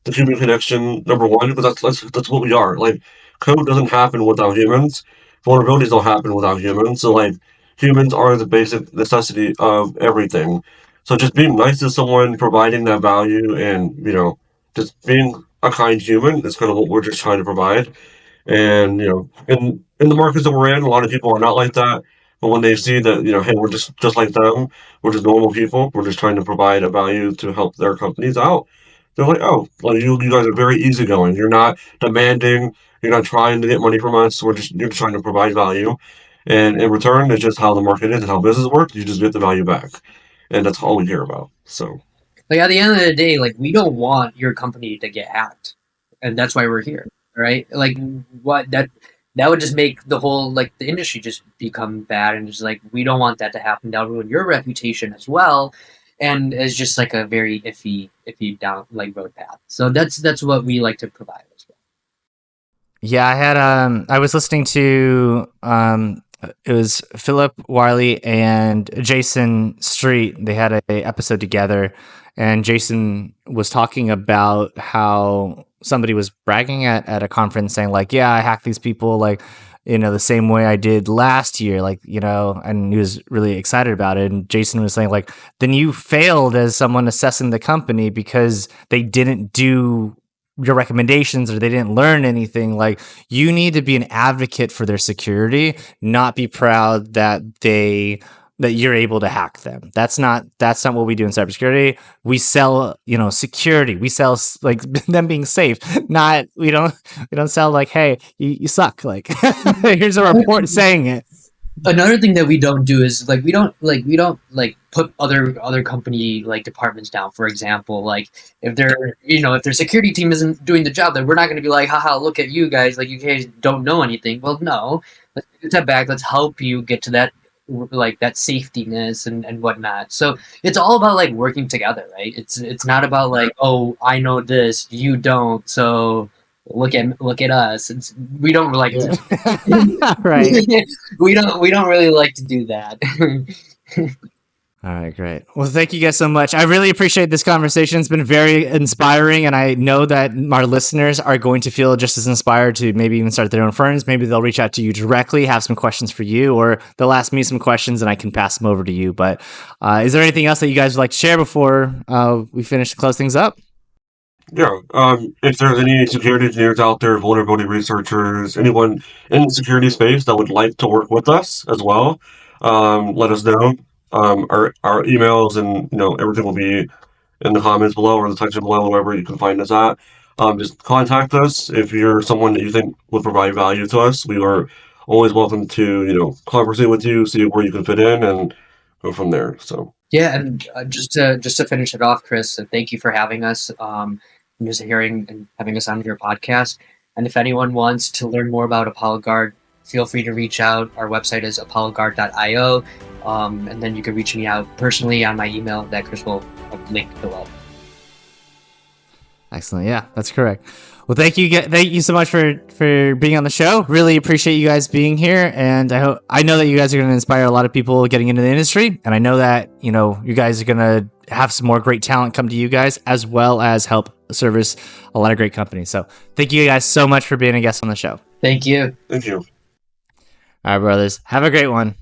the human connection number one, because that's what we are. Like, code doesn't happen without humans. vulnerabilities don't happen without humans. So like humans are the basic necessity of everything. So just being nice to someone, providing that value, and just being a kind human is kind of what we're just trying to provide. And in the markets that we're in, a lot of people are not like that. But when they see that, hey, we're just like them, we're just normal people, we're just trying to provide a value to help their companies out. They're like, oh, well, you guys are very easygoing. You're not demanding. You're not trying to get money from us. You're just trying to provide value, and in return, it's just how the market is and how business works. You just get the value back, and that's all we care about. So, Like at the end of the day, like we don't want your company to get hacked, and that's why we're here, right? Like what that would just make the whole like the industry just become bad, and just like we don't want that to happen. That'll ruin your reputation as well, and it's just like a very iffy down like road path. So that's what we like to provide as well. Yeah, I was listening to it was Philip Wiley and Jason Street. They had a episode together, and Jason was talking about how somebody was bragging at a conference saying like, yeah, I hacked these people like, the same way I did last year, like, and he was really excited about it. And Jason was saying like, then you failed as someone assessing the company because they didn't do your recommendations or they didn't learn anything. Like, you need to be an advocate for their security, not be proud that you're able to hack them. That's not what we do in cybersecurity. We sell, security. We sell like them being safe. Not we don't sell like, hey, you suck. Like, here's a report saying it. Another thing that we don't do is like we don't put other company like departments down. For example, like if their security team isn't doing the job, then we're not going to be like, haha, look at you guys, like you guys don't know anything. Well, no, let's take that back. Let's help you get to that like that safetiness and whatnot. So it's all about like working together, right? It's not about like, oh, I know this, you don't, so look at us. We don't like to, right. we don't really like to do that. All right, great. Well, thank you guys so much. I really appreciate this conversation. It's been very inspiring, and I know that our listeners are going to feel just as inspired to maybe even start their own firms. Maybe they'll reach out to you directly, have some questions for you, or they'll ask me some questions, and I can pass them over to you. But is there anything else that you guys would like to share before we finish to close things up? yeah, if there's any security engineers out there, vulnerability researchers, anyone in the security space that would like to work with us as well, let us know. Our emails and everything will be in the comments below or the section below, wherever you can find us at. Just contact us if you're someone that you think would provide value to us. We are always welcome to conversate with you, see where you can fit in, and go from there. So Yeah, and just to finish it off, Chris, thank you for having us. And just hearing and having us on your podcast. And if anyone wants to learn more about ApolloGuard, feel free to reach out. Our website is apolloguard.io. And then you can reach me out personally on my email that Chris will link below. Excellent. Yeah, that's correct. Well, thank you so much for being on the show. Really appreciate you guys being here, and I know that you guys are going to inspire a lot of people getting into the industry, and I know that you guys are going to have some more great talent come to you guys, as well as help service a lot of great companies. So thank you guys so much for being a guest on the show. Thank you. thank you. All right, brothers. Have a great one.